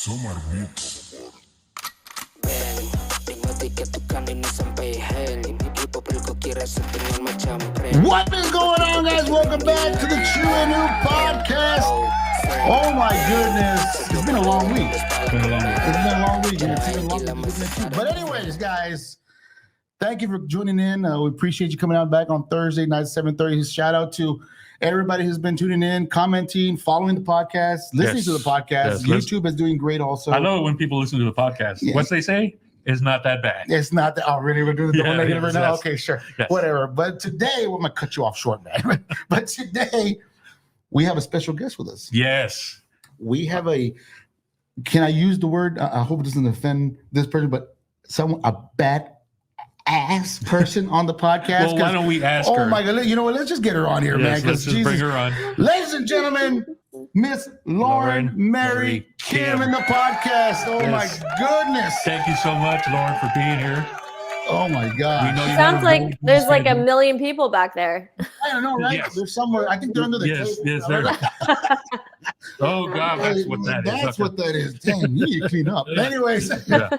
Somar Mix. What is going on, guys? Welcome back to the True and New podcast. Oh my goodness, it's been a long week. It's been a long week. And it's even longer too. But anyways, guys, thank you for tuning in. We appreciate you coming out back on Thursday night, 7:30. Shout out to everybody who's been tuning in, commenting, following the podcast, listening to the podcast. YouTube is doing great also. I love it when people listen to the podcast. Yeah. What they say is not that bad. It's not that. Oh, really? We're doing the negative right now? Okay, sure. Yes. Whatever. But today, we're going to cut you off short, man. But today, we have a special guest with us. Yes. We have can I use the word? I hope it doesn't offend this person, but a bad ass person on the podcast. Well, why don't we ask her? Oh my God! You know what? Let's just get her on here, man. Let's just bring her on. Ladies and gentlemen, Miss Lauren Mary Kim in the podcast. Oh my goodness! Thank you so much, Lauren, for being here. Oh my God! It sounds like there's like a million people back there. I don't know, right? Yes. There's somewhere. I think they're under the table. Yes, there. Oh God, that's what that is. That's what that is. Dang, you need to clean up. Anyways. Yeah.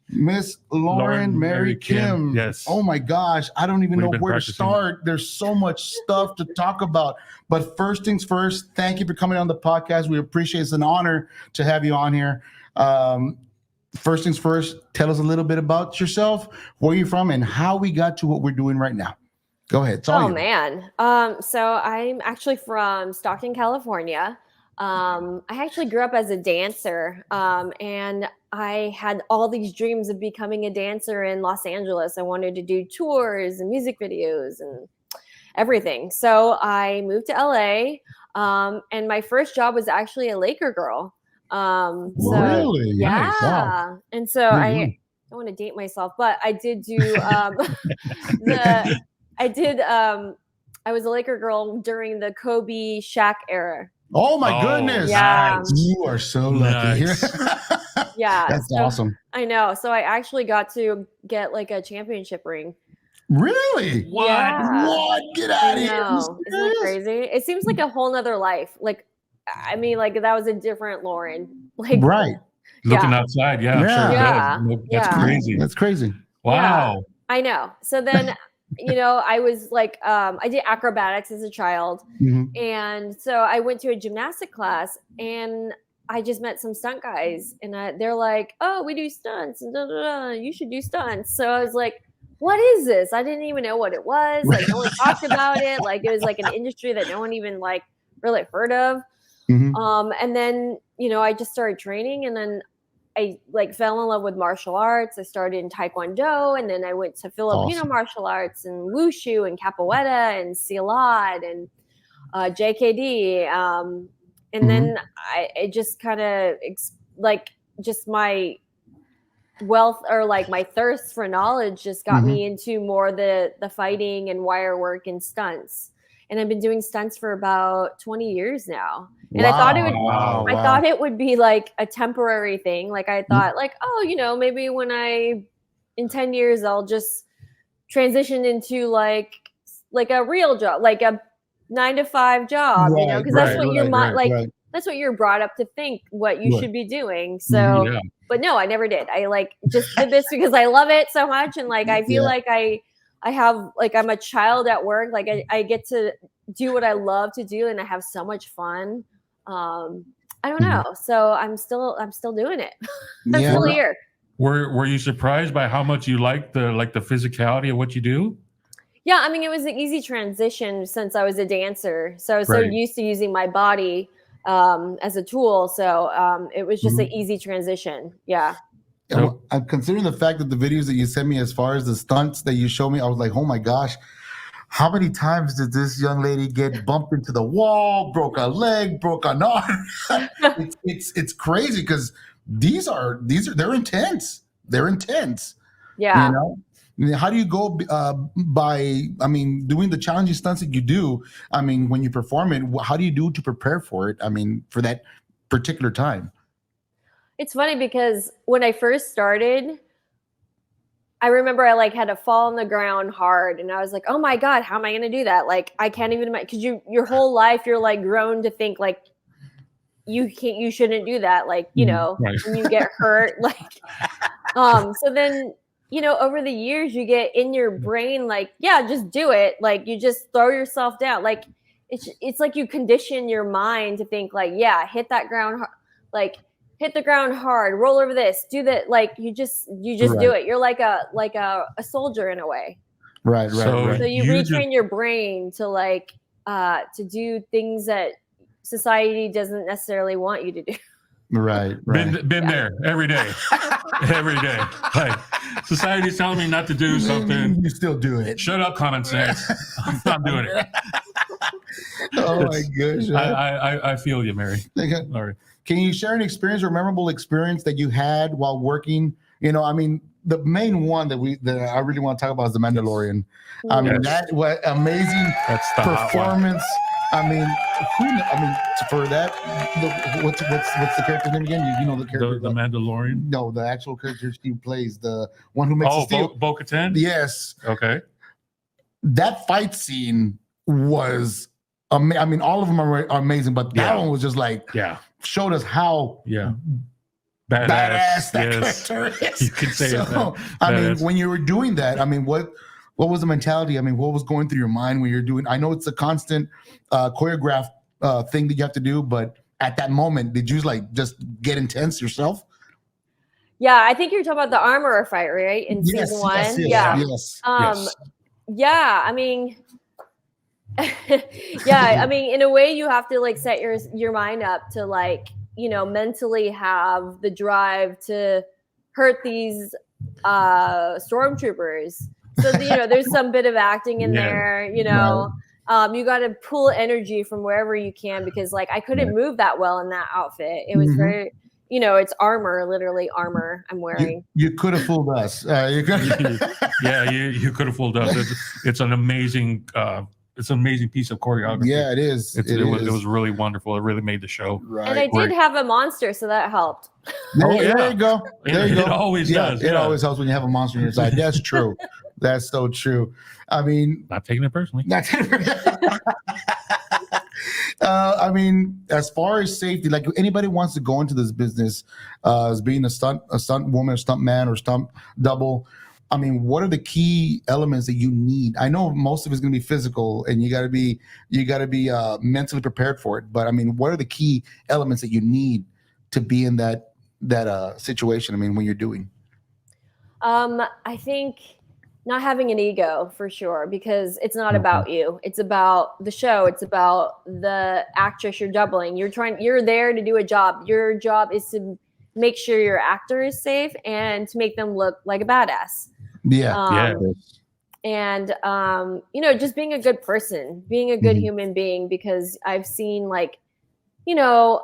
Miss Lauren Mary Kim. Yes. Oh my gosh. I don't even know where to start. There's so much stuff to talk about. But first things first, thank you for coming on the podcast. We appreciate it. It's an honor to have you on here. First things first, tell us a little bit about yourself, where you're from, and how we got to what we're doing right now. Go ahead. It's all you. Man. So I'm actually from Stockton, California. I actually grew up as a dancer, and I had all these dreams of becoming a dancer in Los Angeles. I wanted to do tours and music videos and everything. So I moved to LA, and my first job was actually a Laker girl. Really? Yeah. Nice. Wow. And so I don't want to date myself, but I did do I was a Laker girl during the Kobe Shaq era. Oh my goodness. Yeah. You are so lucky. Nice. Yeah. That's awesome. I know. So I actually got to get like a championship ring. Really? What? Yeah. What? Get out of here. Isn't it crazy? It seems like a whole nother life. Like, I mean, like that was a different Lauren. Like, right. Looking outside. Yeah. I'm sure. That's crazy. That's crazy. Wow. Yeah, I know. So then, I was like, I did acrobatics as a child. Mm-hmm. And so I went to a gymnastic class and I just met some stunt guys and they're like, oh, we do stunts and you should do stunts. So I was like, what is this? I didn't even know what it was. Like no one talked about it. Like it was like an industry that no one even like really heard of. Mm-hmm. And then, I just started training and then I like fell in love with martial arts. I started in Taekwondo and then I went to Filipino martial arts and Wushu and Capoeira and Silat and JKD. And then it just kind of just my wealth or like my thirst for knowledge just got me into more the fighting and wire work and stunts. And I've been doing stunts for about 20 years now. And I thought it would be like a temporary thing. Like I thought like, maybe in 10 years, I'll just transition into like a real job, like a 9-to-5 job, because that's what that's what you're brought up to think what you should be doing. So, but no, I never did. I like just did this because I love it so much. And like, I feel like I have like, I'm a child at work. Like I get to do what I love to do. And I have so much fun. I don't know. So I'm still doing it. I'm still here. Were you surprised by how much you like the physicality of what you do? Yeah. I mean, it was an easy transition since I was a dancer. So I was so used to using my body as a tool. So it was just an easy transition. Yeah. So, considering the fact that the videos that you sent me as far as the stunts that you showed me, I was like, oh my gosh, how many times did this young lady get bumped into the wall, broke a leg, broke an arm? it's crazy because they're intense. They're intense. Yeah. How do you go doing the challenging stunts that you do? I mean, when you perform it, how do you do to prepare for it? I mean, for that particular time. It's funny because when I first started, I remember I like had to fall on the ground hard and I was like, oh my God, how am I going to do that? Like, I can't even imagine because your whole life, you're like grown to think like you shouldn't do that. Like, you know, right. when you get hurt, like, so then, you know, over the years you get in your brain, like, yeah, just do it. Like, you just throw yourself down. Like, it's like you condition your mind to think like, yeah, hit that ground, like hit the ground hard, roll over this, do that. Like, you just do it. You're like a soldier in a way. Right. So you retrain your brain to like to do things that society doesn't necessarily want you to do. Right. Been there every day. Every day. Like, society's telling me not to do something. You still do it. Shut up, common sense. I'm not doing it. Oh my gosh. I feel you, Mary. Sorry. Can you share an experience or memorable experience that you had while working? You know, I mean, the main one that I really want to talk about is the Mandalorian. I mean, that was amazing performance. I mean, for that, what's the character's name again? You know the character, the Mandalorian. No, the actual character she plays, the one who makes the steel. Bo-Katan? Yes. Okay. That fight scene was, I mean, all of them are amazing, but that one was just like, showed us how badass that character is. You can say it. I mean, when you were doing that, I mean, what was the mentality? I mean, what was going through your mind when you're doing? I know it's a constant choreographed thing that you have to do, but at that moment, did you like just get intense yourself? Yeah, I think you're talking about the armorer fight, right? In season 1. Yes. Yeah, I mean, I mean, in a way, you have to like set your mind up to like, you know, mentally have the drive to hurt these stormtroopers. So, you know, there's some bit of acting in there, you know. You got to pull energy from wherever you can, because like I couldn't move that well in that outfit. It was very, you know, it's armor, literally armor I'm wearing. You could have fooled us. You could have fooled us. It's an amazing piece of choreography. Yeah, it is. It was really wonderful. It really made the show. Right. And I did have a monster, so that helped. There you go. It always does. It always helps when you have a monster on your side. That's true. That's so true. I mean, not taking it personally. I mean, as far as safety, like anybody wants to go into this business as being a stunt woman, a stunt man, or stunt double. I mean, what are the key elements that you need? I know most of it's going to be physical, and you got to be mentally prepared for it. But I mean, what are the key elements that you need to be in that situation? I mean, when you're doing. I think not having an ego, for sure, because it's not about you. It's about the show. It's about the actress you're doubling. You're there to do a job. Your job is to make sure your actor is safe and to make them look like a badass. And you know, just being a good person, being a good human being, because I've seen, like, you know,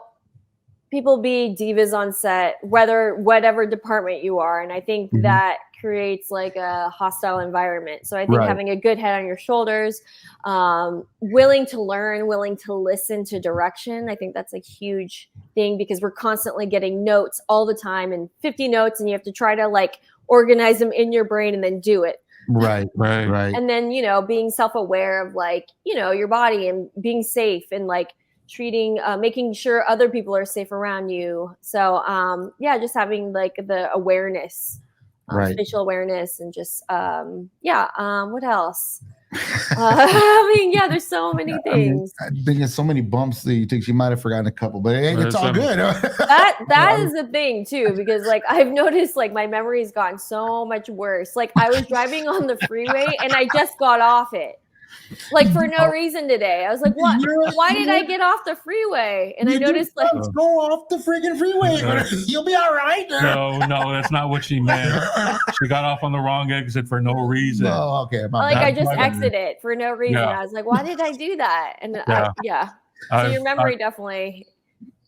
people be divas on set, whatever department you are, and I think that creates like a hostile environment. So I think having a good head on your shoulders, willing to learn, willing to listen to direction, I think that's a huge thing, because we're constantly getting notes all the time, and 50 notes, and you have to try to like organize them in your brain and then do it. Right. And then, you know, being self-aware of like, you know, your body and being safe and like treating, making sure other people are safe around you. So, just having like the awareness, spatial awareness, and just, what else? I mean, there's so many things. I think there's so many bumps that you think she might have forgotten a couple, but it's all good. That is the thing too, because like I've noticed like my memory's gotten so much worse. Like I was driving on the freeway and I just got off it. Like for no reason today. I was like, what? Why did I get off the freeway? And I noticed like, let's go off the freaking freeway. You'll be all right. No, that's not what she meant. She got off on the wrong exit for no reason. Oh, okay. I just exited for no reason. I was like, why did I do that? And so your memory definitely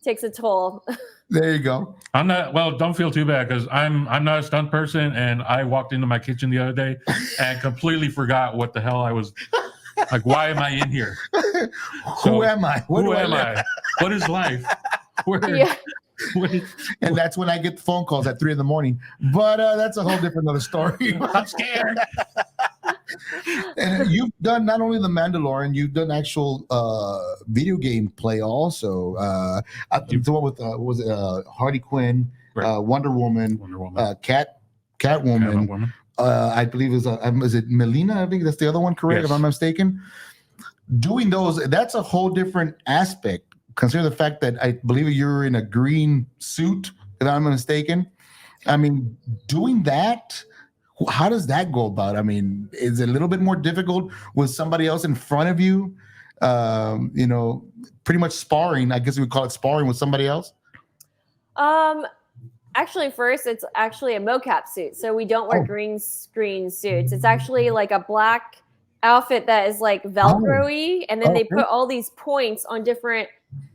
takes a toll. There you go. Don't feel too bad, because I'm not a stunt person, and I walked into my kitchen the other day and completely forgot what the hell I was. Like, why am I in here? Who am I? Who am I? What is life? And that's when I get the phone calls at 3 a.m. But that's a whole different other story. I'm scared. And you've done not only The Mandalorian, you've done actual video game play also. The one with what was it, Harley Quinn, Right. Wonder Woman, Catwoman. Catwoman. I believe is it Melina? I think that's the other one, correct? Yes. If I'm not mistaken. Doing those, that's a whole different aspect. Consider the fact that I believe you're in a green suit, if I'm not mistaken. I mean, doing that, how does that go about? I mean, is it a little bit more difficult with somebody else in front of you? Pretty much sparring. I guess we would call it sparring with somebody else. Actually, first, it's actually a mocap suit. So we don't wear green screen suits. It's actually like a black outfit that is like Velcro-y. And then they put all these points on different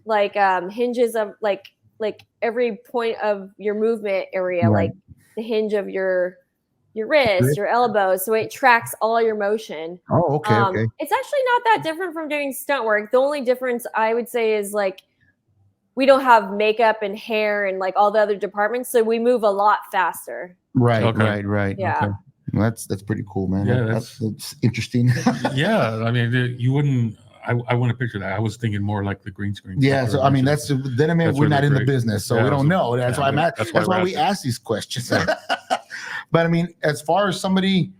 like hinges of like every point of your movement area, like the hinge of your wrist, your elbow. So it tracks all your motion. Oh, okay. It's actually not that different from doing stunt work. The only difference I would say is like, we don't have makeup and hair and like all the other departments, so we move a lot faster. Right. Yeah. Okay. Well, that's pretty cool, man. Yeah, that's interesting. Yeah, I mean, you wouldn't. I wouldn't picture that. I was thinking more like the green screen. Yeah, so I mean, we're not really in the great. business, so we don't know. That's why that's why we ask these questions. But I mean, as far as somebody,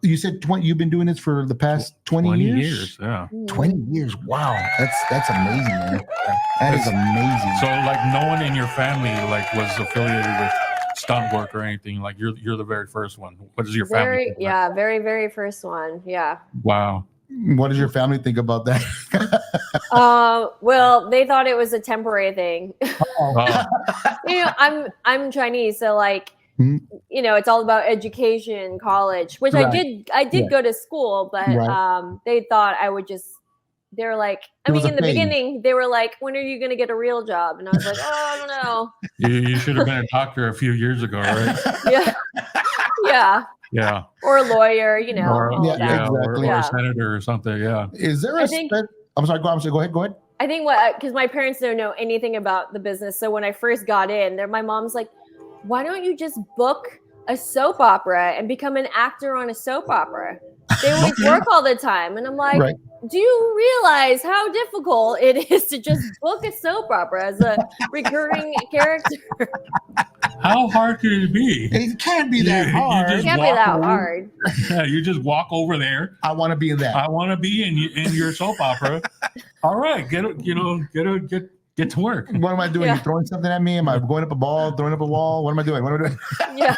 you said 20. You've been doing this for the past 20 years. Yeah, 20 years. Wow, that's amazing, man. That is amazing. So, like, no one in your family like was affiliated with stunt work or anything. Like, you're the very first one. What does your family think about? Very, very first one. Yeah. Wow. What does your family think about that? Well, they thought it was a temporary thing. I'm Chinese, so like, it's all about education, college, which I did go to school, but they thought I would just. They were like, in the beginning, they were like, when are you going to get a real job? And I was like, I don't know. You should have been a doctor a few years ago, right? Yeah. Or a lawyer, exactly. Or a senator or something. Yeah. Is there I'm sorry. Go ahead. I think because my parents don't know anything about the business. So when I first got in there, my mom's like, why don't you just book a soap opera and become an actor on a soap opera? They would work all the time. And I'm like, do you realize how difficult it is to just book a soap opera as a recurring character? How hard could it be? It can't be that hard. It can't be that hard. Yeah, you just walk over there. I want to be in that. I want to be in your soap opera. All right, get to work. What am I doing? You throwing something at me? Am I going up a ball, throwing up a wall? What am I doing? Yeah.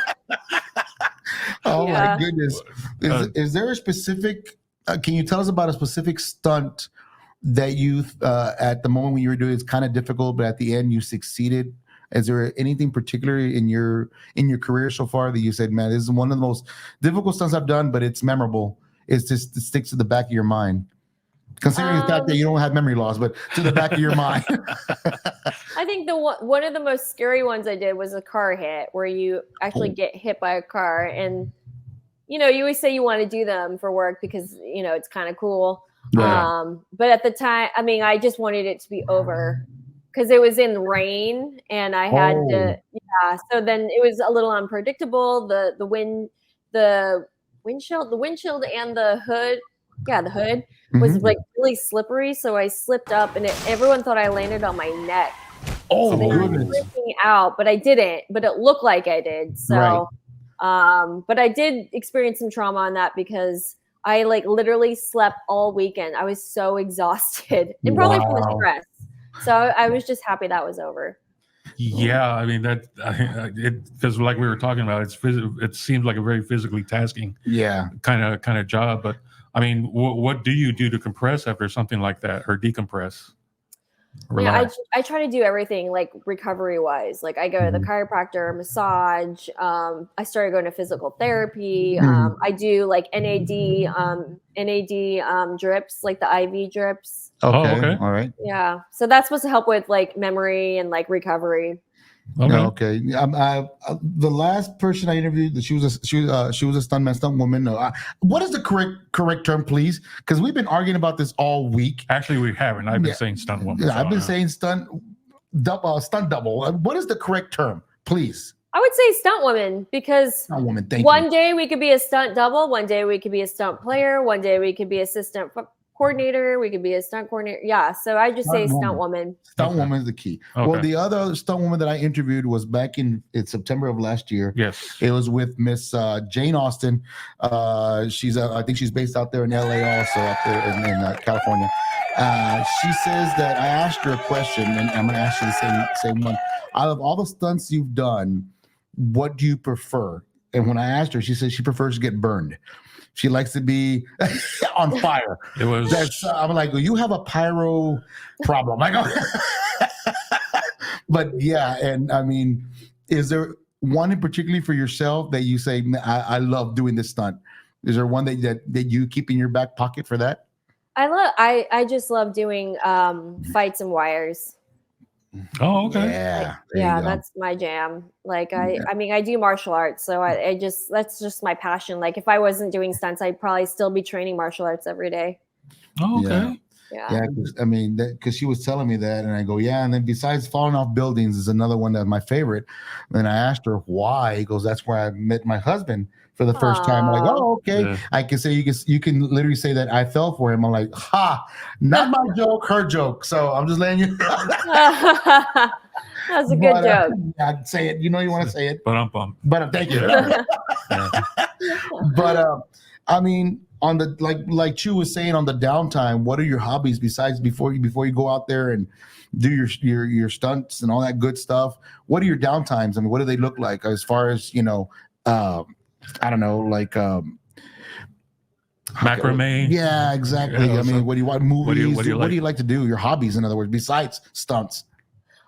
Oh my goodness. Is there a specific can you tell us about a specific stunt that you at the moment when you were doing it's kind of difficult, but at the end you succeeded? Is there anything particular in your career so far that you said, man, this is one of the most difficult stunts I've done, but it's memorable? It sticks to the back of your mind. Considering the fact that you don't have memory loss, but to the back of your mind. I think one of the most scary ones I did was a car hit where you actually get hit by a car. And, you always say you want to do them for work because, it's kind of cool. Yeah. But at the time, I mean, I just wanted it to be over because it was in rain and I had to, so then it was a little unpredictable. The windshield and the hood. Yeah, the hood was like really slippery, so I slipped up, and everyone thought I landed on my neck. Oh, so goodness! Freaking out, but I didn't. But it looked like I did. So, but I did experience some trauma on that because I like literally slept all weekend. I was so exhausted, and probably from the stress. So I was just happy that was over. Yeah, I mean because like we were talking about, it seems like a very physically tasking, kind of job, but. I mean, what do you do to compress after something like that or decompress? Yeah, I try to do everything like recovery wise. Like I go to the chiropractor, massage. I started going to physical therapy. I do like NAD drips, like the IV drips. Okay. All right. Yeah. So that's supposed to help with like memory and like recovery. Okay. The last person I interviewed, she was a stunt woman. What is the correct term, please? Because we've been arguing about this all week. Actually, we haven't. I've been saying stunt woman. Yeah, I've been saying stunt double. What is the correct term, please? I would say Stuntwoman because Stuntwoman, thank one you. day we could be a stunt double, one day we could be a stunt player, one day we could be assistant coordinator, we could be a stunt coordinator. Yeah, so I just say Stuntwoman. Stuntwoman is the key. Okay. Well, the other Stuntwoman that I interviewed was back in September of last year. Yes. It was with Miss Jane Austen. She's I think she's based out there in LA, also up there in California. She says that I asked her a question, and I'm going to ask you the same one. Out of all the stunts you've done, what do you prefer? And when I asked her, she said she prefers to get burned. She likes to be on fire. It was. I'm like, well, you have a pyro problem. I go, but yeah, and I mean, is there one in particularly for yourself that you say, I love doing this stunt? Is there one that you keep in your back pocket for that? I just love doing fights and wires. Oh, okay. Yeah, yeah, that's my jam. Like I mean, I do martial arts, so I just that's just my passion. Like if I wasn't doing stunts, I'd probably still be training martial arts every day. Oh, okay. Yeah. I mean, because she was telling me that, and I go, yeah. And then besides falling off buildings is another one that's my favorite. And I asked her why. He goes, that's where I met my husband for the first time. I'm like, oh, okay. Yeah. I can say you can literally say that I fell for him. I'm like, ha, not my joke, her joke. So I'm just letting you know. That's a good joke. I'd say it. You know, you want to say it. But I'm bummed. But thank you. But I mean, on the like Chu was saying, on the downtime, what are your hobbies besides before you go out there and do your stunts and all that good stuff? What are your downtimes? I mean, what do they look like as far as, you know, I don't know, like macrame. Yeah, exactly. I mean, what do you want? Movies? What do you like to do? Your hobbies, in other words, besides stunts.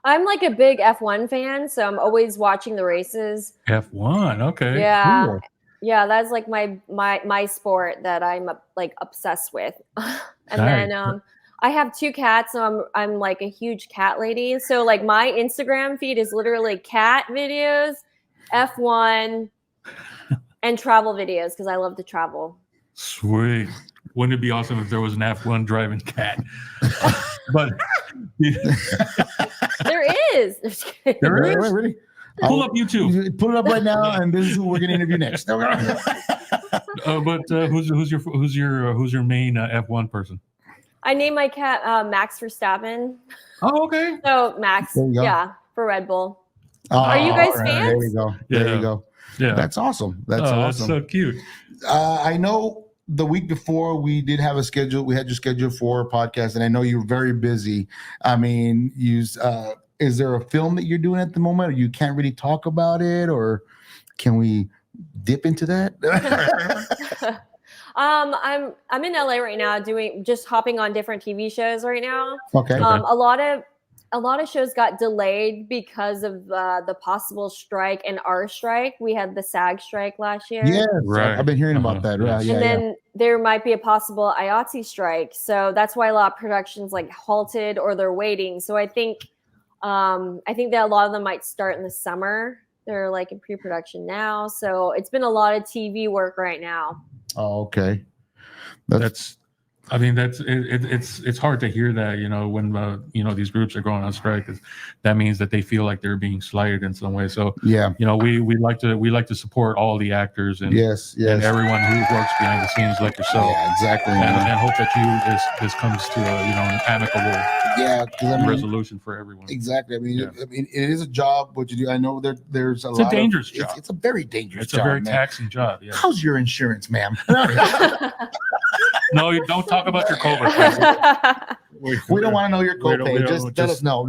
I'm like a big F1 fan, so I'm always watching the races. F1, okay. Yeah. Cool. Yeah, that's like my sport that I'm like obsessed with. And then I have 2 cats, so I'm like a huge cat lady. So like my Instagram feed is literally cat videos, F1, and travel videos because I love to travel. Sweet. Wouldn't it be awesome if there was an F1 driving cat? But there is. There is? Wait, really? Pull up YouTube. Pull it up right now, and this is who we're going to interview next. But who's your main F1 person? I named my cat Max Verstappen. Oh, okay. So Max, yeah, for Red Bull. Oh, are you guys fans? There you go. Yeah. There you go. Yeah, that's awesome. That's awesome. That's so cute. I know the week before we did have a schedule. We had your schedule for a podcast, and I know you're very busy. I mean, is there a film that you're doing at the moment, or you can't really talk about it, or can we dip into that? I'm in LA right now just hopping on different TV shows right now. Okay. A lot of shows got delayed because of the possible strike and our strike. We had the SAG strike last year. Yeah, right. I've been hearing about that. Right. And then there might be a possible IATSE strike. So that's why a lot of productions like halted or they're waiting. So I think that a lot of them might start in the summer. They're like in pre-production now. So it's been a lot of TV work right now. Oh, okay. It's hard to hear that, you know, when these groups are going on strike. That means that they feel like they're being slighted in some way. So yeah, you know, we like to support all the actors and yes, and everyone who works behind the scenes like yourself. Yeah, exactly. And hope that this comes to an amicable resolution for everyone. Exactly. I mean, it is a job. What you do, I know there's it's a dangerous job. It's a very dangerous job. It's a very man. taxing job. Yeah. How's your insurance, ma'am? No, you don't talk about your COVID. We don't want to know your copay. Just tell us no.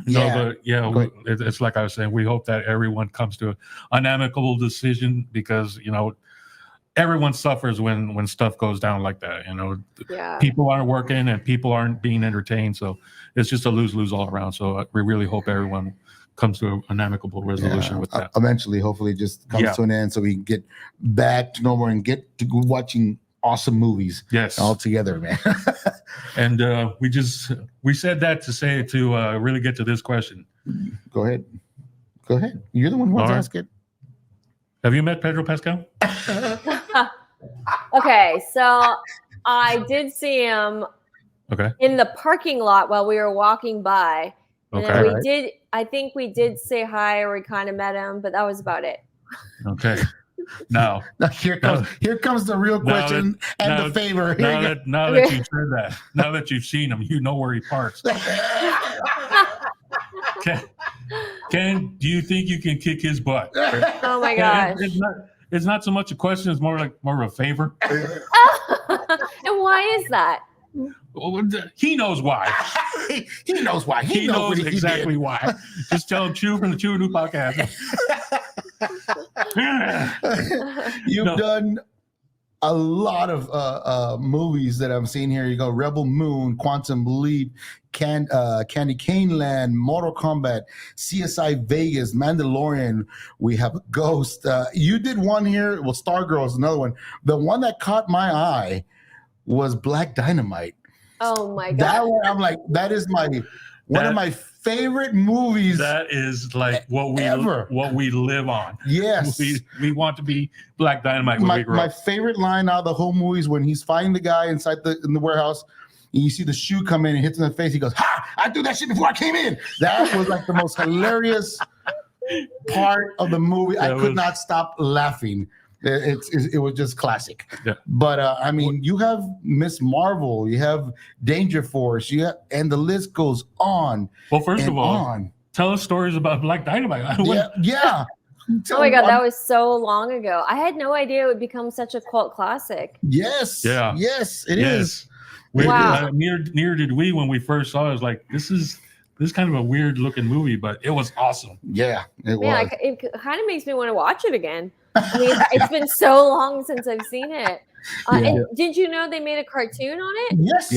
It's like I was saying. We hope that everyone comes to an amicable decision because, you know, everyone suffers when stuff goes down like that. You know, people aren't working and people aren't being entertained. So it's just a lose-lose all around. So we really hope everyone comes to an amicable resolution with that. Eventually, hopefully it just comes to an end so we can get back to normal and get to watching awesome movies. Yes. All together, man. And we said that to really get to this question. Go ahead. You're the one who wants to ask it. Have you met Pedro Pascal? Okay, so I did see him in the parking lot while we were walking by. And Okay. then I think we did say hi, or we kind of met him, but that was about it. Okay. Now here comes the real question and the favor. Now that you said that, now that you've seen him, you know where he parks. Ken, do you think you can kick his butt? Oh my gosh. It's not so much a question, it's more of a favor. And why is that? He knows why. He knows why. He knows exactly why. Just tell him Chew from the Chew New Podcast. You've done a lot of movies that I've seen here. You go Rebel Moon, Quantum Leap, Candy Cane Land, Mortal Kombat, CSI Vegas, Mandalorian. We have Ghost. You did one here. Well, Stargirl is another one. The one that caught my eye was Black Dynamite. Oh my god! That one, I'm like, that is one of my favorite movies. That is like what we live on. Yes, we want to be Black Dynamite when we grow up. My favorite line out of the whole movie is when he's fighting the guy in the warehouse. And you see the shoe come in and hits him in the face. He goes, "Ha! I do that shit before I came in." That was like the most hilarious part of the movie. I could not stop laughing. It was just classic. Yeah. But I mean, you have Miss Marvel, you have Danger Force, and the list goes on. Well, first of all, tell us stories about Black Dynamite. Yeah. Oh my god, that was so long ago. I had no idea it would become such a cult classic. Yes. Yeah. Yes, it is. Wow. Neither did we when we first saw it. It was like, this is kind of a weird looking movie, but it was awesome. Yeah, it was. It kind of makes me want to watch it again. I mean, it's been so long since I've seen it. And did you know they made a cartoon on it? Yes.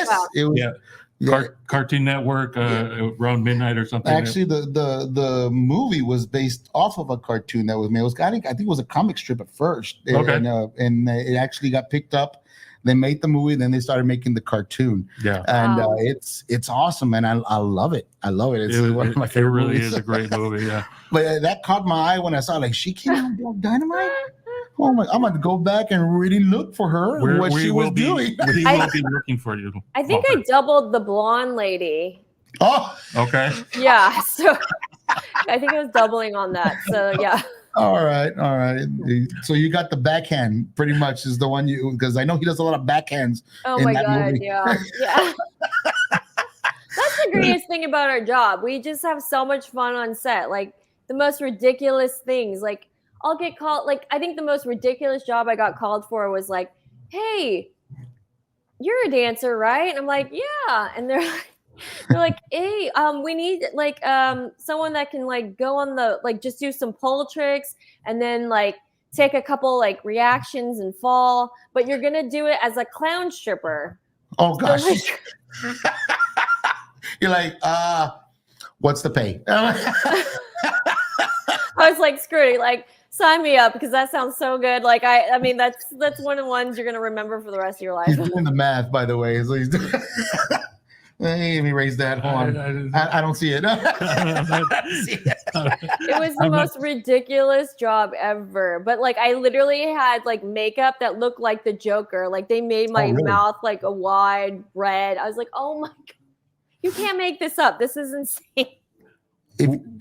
Wow. It was, Cartoon Network around midnight or something. Actually, the movie was based off of a cartoon that was made. I think it was a comic strip at first. Okay. And it actually got picked up. They made the movie, then they started making the cartoon. Yeah, and it's awesome, and I love it. I love it. It's one of my favorite movies. It really is a great movie. Yeah, but that caught my eye when I saw like she came on Black Dynamite. Oh my! I'm going to go back and really look for her and what she was doing. We will be looking for you. I think I doubled the blonde lady. Oh, okay. Yeah, so I think I was doubling on that. So yeah. All right. So you got the backhand, pretty much, is the one because I know he does a lot of backhands. Oh my god, movie. Yeah. That's the greatest thing about our job. We just have so much fun on set. Like the most ridiculous things. Like I'll get called. Like I think the most ridiculous job I got called for was like, "Hey, you're a dancer, right?" And I'm like, "Yeah," and they're like, "Hey, we need like someone that can like go on the like just do some pole tricks and then like take a couple like reactions and fall, but you're gonna do it as a clown stripper." Oh gosh. So, like, you're like, what's the pay? I was like, screw it, like sign me up because that sounds so good. Like I mean that's one of the ones you're gonna remember for the rest of your life. He's doing the math, by the way. So he's doing let me raise that. Hold on. I don't see it. It was the most ridiculous job ever. But like I literally had like makeup that looked like the Joker. Like they made my mouth like a wide red. I was like, oh my god, you can't make this up. This is insane.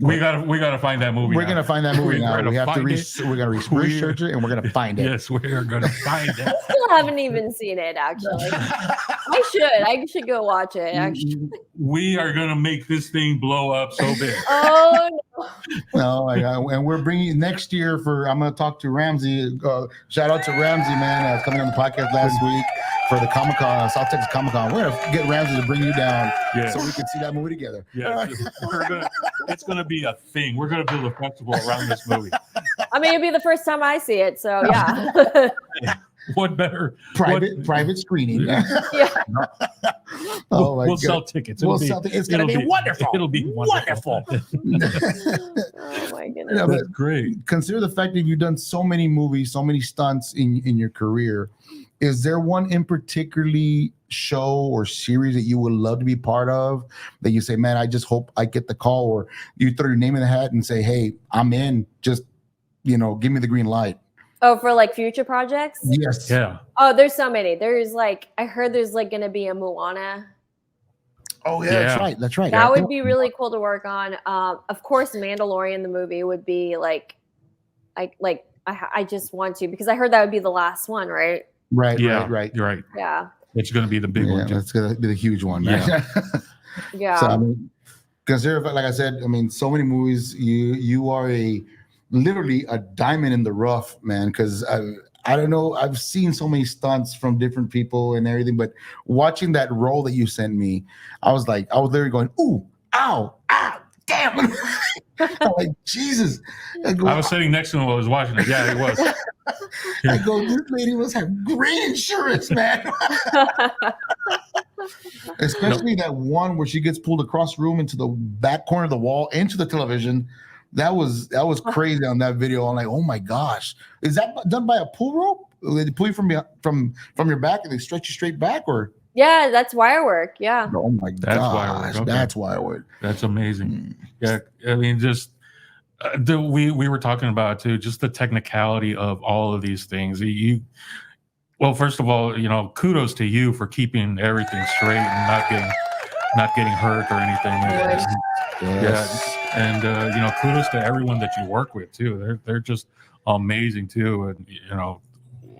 We gotta find that movie. We're gonna find that movie now. We have to we're gonna research it and we're gonna find it. Yes, we are gonna find it. I still haven't even seen it actually. I should go watch it actually. We are gonna make this thing blow up so big. Oh no. No, and we're bringing next year I'm gonna talk to Ramsey. Shout out to Ramsey, man, coming on the podcast last week for the Comic-Con, South Texas Comic-Con. We're gonna get Ramsey to bring you down so we can see that movie together. Yeah, it's gonna be a thing. We're gonna build a festival around this movie. I mean, it'll be the first time I see it, so yeah. What better private screening? Yeah. Oh my we'll sell tickets. It's gonna be wonderful. It'll be wonderful. Oh my goodness. That's great. Consider the fact that you've done so many movies, so many stunts in your career. Is there one in particularly show or series that you would love to be part of that you say, man, I just hope I get the call, or you throw your name in the hat and say, hey, I'm in, just, give me the green light? Oh, for like future projects? Yes. Yeah. Oh, there's so many. There's like, I heard there's like going to be a Moana. Oh yeah, that's right. That's right. That would be really cool to work on. Of course, Mandalorian the movie would be like, I just want to, because I heard that would be the last one, right? Right. Yeah, right. You're right. Yeah. It's going to be the big one. It's going to be the huge one. Yeah. Yeah. So I mean, consider, like I said, I mean, so many movies. You are literally a diamond in the rough, man. Because I don't know, I've seen so many stunts from different people and everything, but watching that role that you sent me, I was literally going, ooh, ow, ah, damn. I'm like, Jesus. I was sitting next to him while I was watching it. Yeah, it was. I go, this lady must have great insurance, man. Especially that one where she gets pulled across the room into the back corner of the wall, into the television. That was crazy on that video. I'm like, oh my gosh, is that done by a pull rope? They pull you from your back and they stretch you straight back, or? Yeah, that's wire work. Yeah. Oh my gosh, that's wire work. That's amazing. Yeah, I mean, just we were talking about too, just the technicality of all of these things. Well, first of all, kudos to you for keeping everything straight and not getting hurt or anything. Yes. And kudos to everyone that you work with too. They're just amazing too, and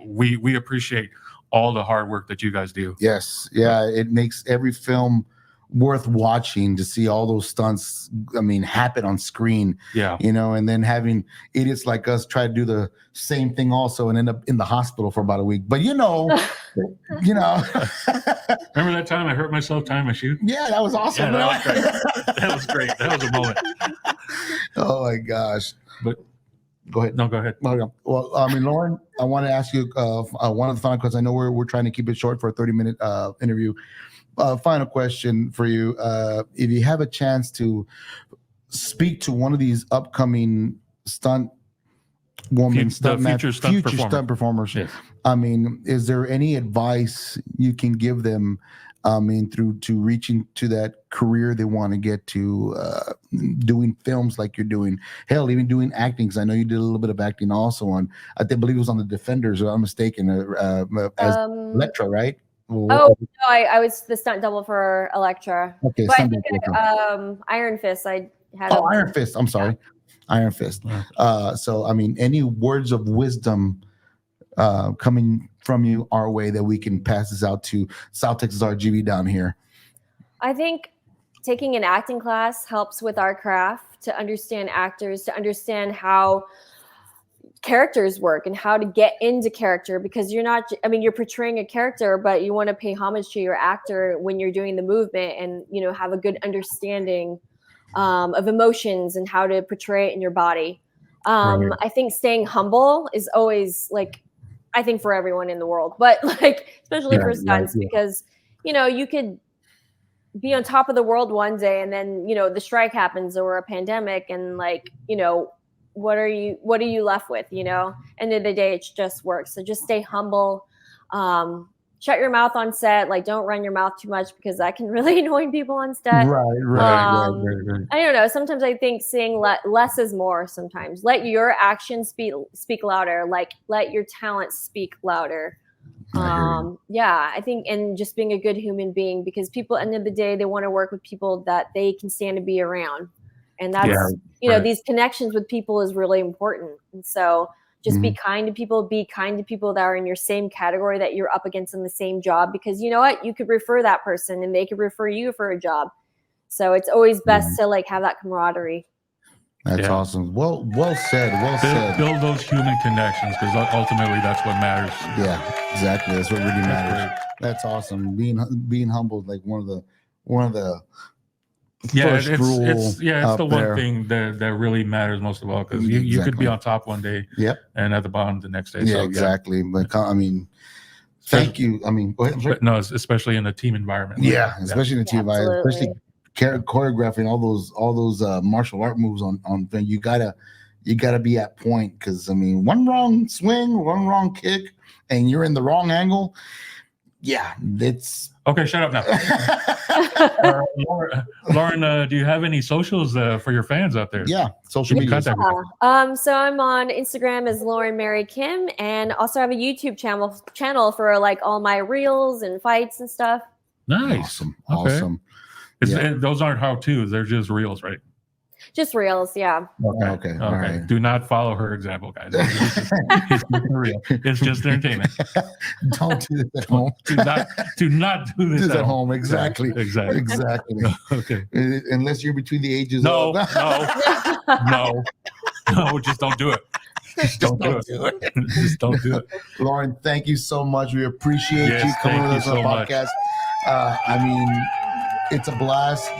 we appreciate all the hard work that you guys do. Yes, yeah, it makes every film worth watching to see all those stunts. I mean, happen on screen. Yeah, and then having idiots like us try to do the same thing also and end up in the hospital for about a week. But Remember that time I hurt myself tying my shoe? Yeah, that was awesome. Yeah, that was great. That was a moment. Oh my gosh! But go ahead. No, go ahead. Well, I mean, Lauren, I want to ask you one of the final questions. I know we're trying to keep it short for a 30-minute interview. Final question for you: if you have a chance to speak to one of these upcoming stunt women, future stunt performers, yes. I mean, is there any advice you can give them? I mean, to reaching to that career they want to get to, doing films like you're doing. Hell, even doing acting, because I know you did a little bit of acting also on. I believe it was on The Defenders, if I'm mistaken, as Electra, right? Oh no, I was the stunt double for Electra. Okay, but I think Iron Fist. I had. Iron Fist. I'm sorry, Iron Fist. So I mean, any words of wisdom coming from you our way that we can pass this out to South Texas RGB down here? I think taking an acting class helps with our craft, to understand actors, to understand how characters work and how to get into character, because you're portraying a character, but you want to pay homage to your actor when you're doing the movement, and have a good understanding of emotions and how to portray it in your body. Right. I think staying humble is always I think for everyone in the world, but especially for stunts, because you could be on top of the world one day and then the strike happens or a pandemic, and what are you left with? End of the day, it's just work. So just stay humble. Shut your mouth on set. Don't run your mouth too much, because that can really annoy people on set. Right. I don't know. Sometimes I think saying less is more. Sometimes let your actions speak louder. Let your talent speak louder. I think, and just being a good human being, because people, end of the day, they want to work with people that they can stand to be around, and that's these connections with people is really important. And so just be kind to people. Be kind to people that are in your same category, that you're up against in the same job, because you know what, you could refer that person and they could refer you for a job. So it's always best to have that camaraderie. That's awesome. Well said. Build those human connections, because ultimately that's what matters. Yeah, exactly. That's what really matters. That's awesome. Being humbled, one of the it's the one thing that really matters most of all, because you could be on top one day, and at the bottom the next day. Yeah, so, exactly. But I mean, thank you. I mean, go ahead. But no, especially in a team environment. Yeah, especially in a team environment, especially choreographing all those martial art moves on film. You gotta be at point, because I mean, one wrong swing, one wrong kick, and you're in the wrong angle. Yeah, it's okay. Shut up now. Lauren, do you have any socials for your fans out there? Yeah, social media. So I'm on Instagram as Lauren Mary Kim, and also have a YouTube channel for all my reels and fights and stuff. Nice. Awesome. Those aren't how-tos. They're just reels, right? Just reels, yeah. Okay. All right. Do not follow her example, guys. It's just real. It's just entertainment. Don't do this at home. Do not do this at home. Exactly. Exactly. Okay. Unless you're between the ages no, of... no, just don't do it. Just don't do it. Just don't do it. Lauren, thank you so much. We appreciate you coming with us on the podcast. I mean, it's a blast.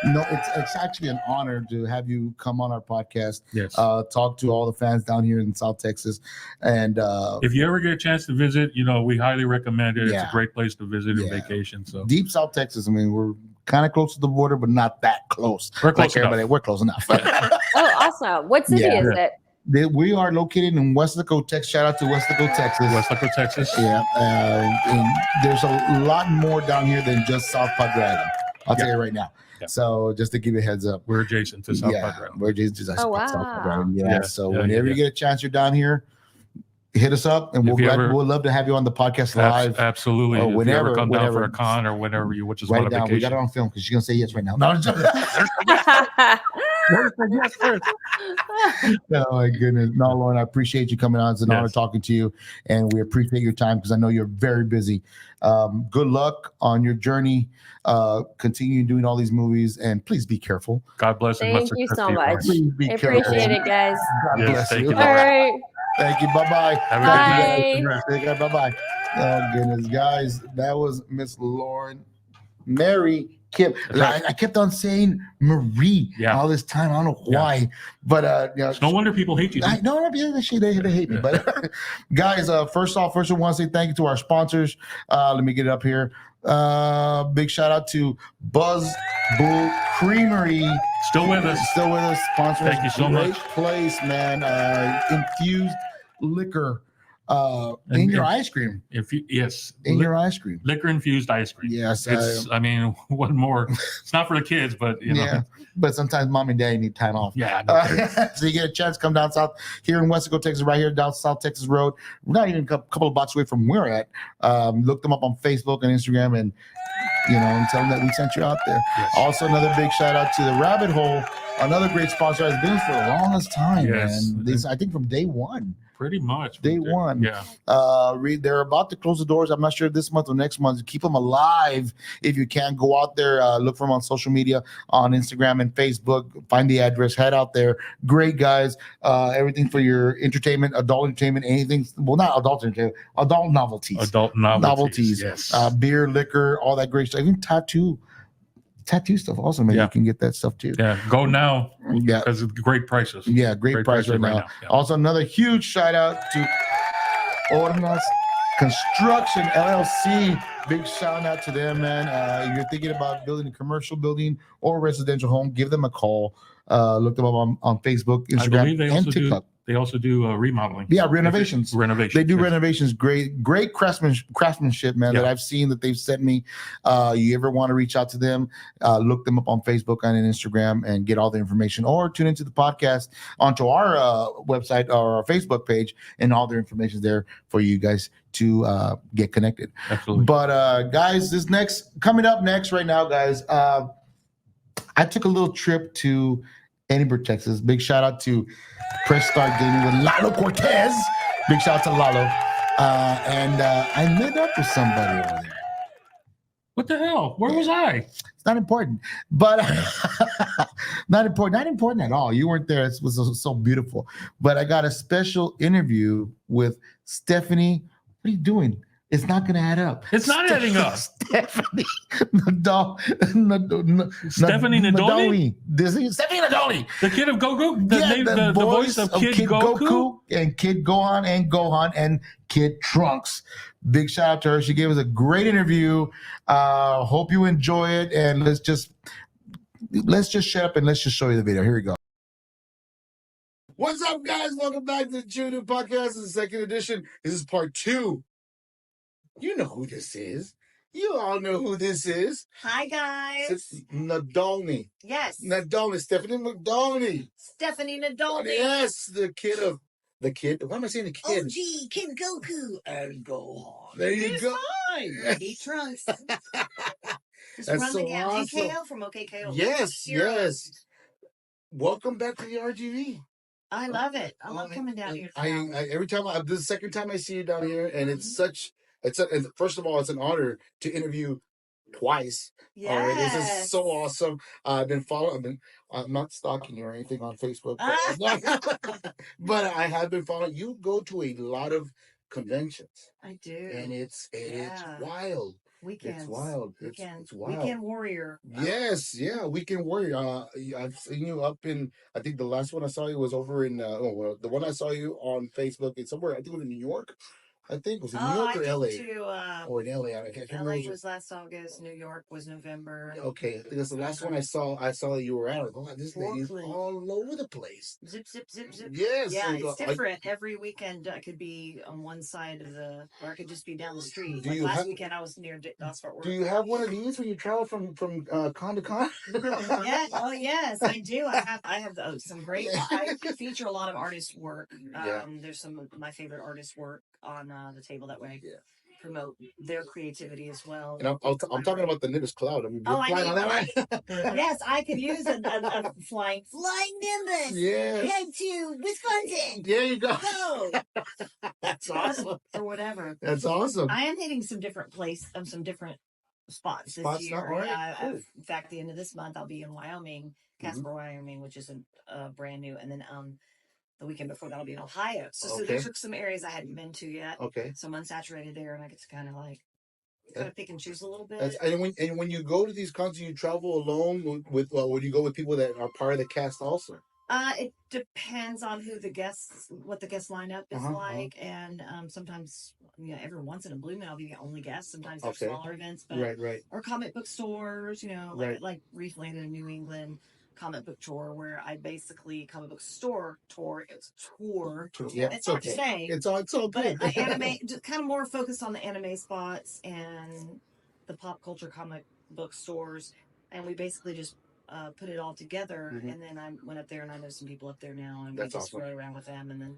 It's actually an honor to have you come on our podcast. Yes. Talk to all the fans down here in South Texas. And if you ever get a chance to visit, we highly recommend it. It's a great place to visit and vacation. So deep South Texas. I mean, we're kind of close to the border, but not that close. We're close enough. We're close enough. Oh, awesome. What city is it? We are located in Westlaco, Texas. Shout out to Westlaco, Texas. Westlaco, Texas. Yeah. And there's a lot more down here than just South Padre Island. I'll tell you right now. Yeah. So just to give you a heads up, we're adjacent to South Padre Island. We're adjacent to South Padre Island. Yeah. So whenever you get a chance, you're down here, hit us up, and we'll love to have you on the podcast live. Absolutely. If you ever come down for a con or whenever you just want a vacation. We got it on film because she's gonna say yes right now. No, yes first. Oh my goodness. No, Lauren, I appreciate you coming on. It's an honor talking to you, and we appreciate your time because I know you're very busy. Good luck on your journey. Continue doing all these movies, and please be careful. God bless you. Thank you so much. Please be careful. Appreciate it, guys. God bless you. All right. Thank you. Bye-bye. Bye. Bye-bye. Oh, goodness, guys. That was Miss Lauren Mary Kim. I kept on saying Marie all this time. I don't know why, but it's no wonder people hate you. They hate me. But guys, first I want to say thank you to our sponsors. Let me get it up here. Big shout out to Buzz Bull Creamery. Still with us. Sponsors. Thank you so much. Great place, man. Infused liquor. In your ice cream. Your ice cream. Liquor infused ice cream. Yes. What more? It's not for the kids, but you know. But sometimes mom and daddy need time off. Yeah. So you get a chance to come down south here in Westlaco, Texas, right here down South Texas Road. We're not even a couple of blocks away from where we're at. Look them up on Facebook and Instagram and tell them that we sent you out there. Yes. Also, another big shout out to the Rabbit Hole, another great sponsor. Has been for the longest time, man. I think from day one. Pretty much. Day one. Yeah. They're about to close the doors. I'm not sure this month or next month. Keep them alive if you can. Go out there, look for them on social media, on Instagram and Facebook. Find the address. Head out there. Great guys. Everything for your entertainment, adult entertainment, anything. Well, not adult entertainment. Adult novelties. Adult novelties. Yes. Beer, liquor, all that great stuff. Even tattoo stuff also, man. You can get that stuff too. Yeah, go now. Yeah, because of great prices. Yeah, great price right now. Yeah. Also, another huge shout out to Ornas Construction LLC. Big shout out to them, man. If you're thinking about building a commercial building or residential home, give them a call. Look them up on Facebook, Instagram, and TikTok. They also do remodeling. Yeah, renovations. They do yes. renovations. Great craftsmanship, man, that I've seen that they've sent me. You ever want to reach out to them, look them up on Facebook and Instagram and get all the information, or tune into the podcast onto our website or our Facebook page, and all their information is there for you guys to get connected. Absolutely. But guys, coming up next right now, guys, I took a little trip to Edinburgh, Texas. Big shout out to Press Start Gaming with Lalo Cortez. Big shout out to Lalo. And I met up with somebody over there. What the hell? Where was I? It's not important, but not important at all. You weren't there. It was so beautiful. But I got a special interview with Stephanie. What are you doing? It's not going to add up. It's not adding up. Stephanie Nadolny? Stephanie Nadolny. The kid of Goku? The voice of Kid Goku? And Kid Gohan and Kid Trunks. Big shout out to her. She gave us a great interview. Hope you enjoy it. And let's just shut up and let's just show you the video. Here we go. What's up, guys? Welcome back to the Chew Podcast, the second edition. This is part 2. You know who this is. You all know who this is. Hi, guys. It's Nadolny. Yes. Nadolny. Stephanie Nadolny. Stephanie Nadolny. Yes, the kid. Why am I saying the kid? OG, Kid Goku. And Gohan. There you go. Fine. He Trunks. That's so awesome. KKO from OKKO. Yes. Welcome back to the RGV. I love it. I love coming down here. Every time this is the second time I see you down here, and it's and first of all, it's an honor to interview twice. Yes. This is so awesome. I'm not stalking you or anything on Facebook, but I have been following. You go to a lot of conventions. I do. And it's wild. Weekends. It's wild. It's wild. Weekend warrior. Yes, weekend warrior. I've seen you up in. I think the last one I saw you was over in. The one I saw you on Facebook. It's somewhere. I think it was in New York. I think was in New York or LA. Or in LA. I can't remember. LA was last August. New York was November. Okay, I think that's the last one I saw. I saw that you were at. Like, oh, this lady's all over the place. Zip. Yes. Yeah, it's different. Every weekend I could be on one side of or I could just be down the street. Last weekend I was near Dallas Fort Worth. Do you have one of these when you travel from con to con? Yes. Oh, yes, I do. I have some great. I feature a lot of artist work. There's some of my favorite artist work on the table that way. Yeah. Promote their creativity as well. And I'm talking about the Nimbus Cloud. I mean, you're flying on that, right? Yes, I could use a flying Nimbus. Yeah. Head to Wisconsin. There you go. Go. That's awesome. Or whatever. That's awesome. I am hitting some different some different spots this year. Right? Cool. In fact, the end of this month, I'll be in Wyoming, Casper, Wyoming, which is brand new, and then the weekend before that, I'll be in Ohio. So there's some areas I hadn't been to yet. Okay. So I'm unsaturated there, and I get to kind of pick and choose a little bit. And when you go to these concerts, you travel alone with would you go with people that are part of the cast also? It depends on what the guest lineup is like, and sometimes, every once in a blue moon I'll be the only guest. Sometimes they're smaller events, but right. Or comic book stores, like recently in New England comic book tour where I basically comic book store tour. It's a tour. Yeah, it's hard to say. It's all good. But anime, just kind of more focused on the anime spots and the pop culture comic book stores, and we basically just put it all together. And then I went up there, and I know some people up there now, and we just rode around with them, and then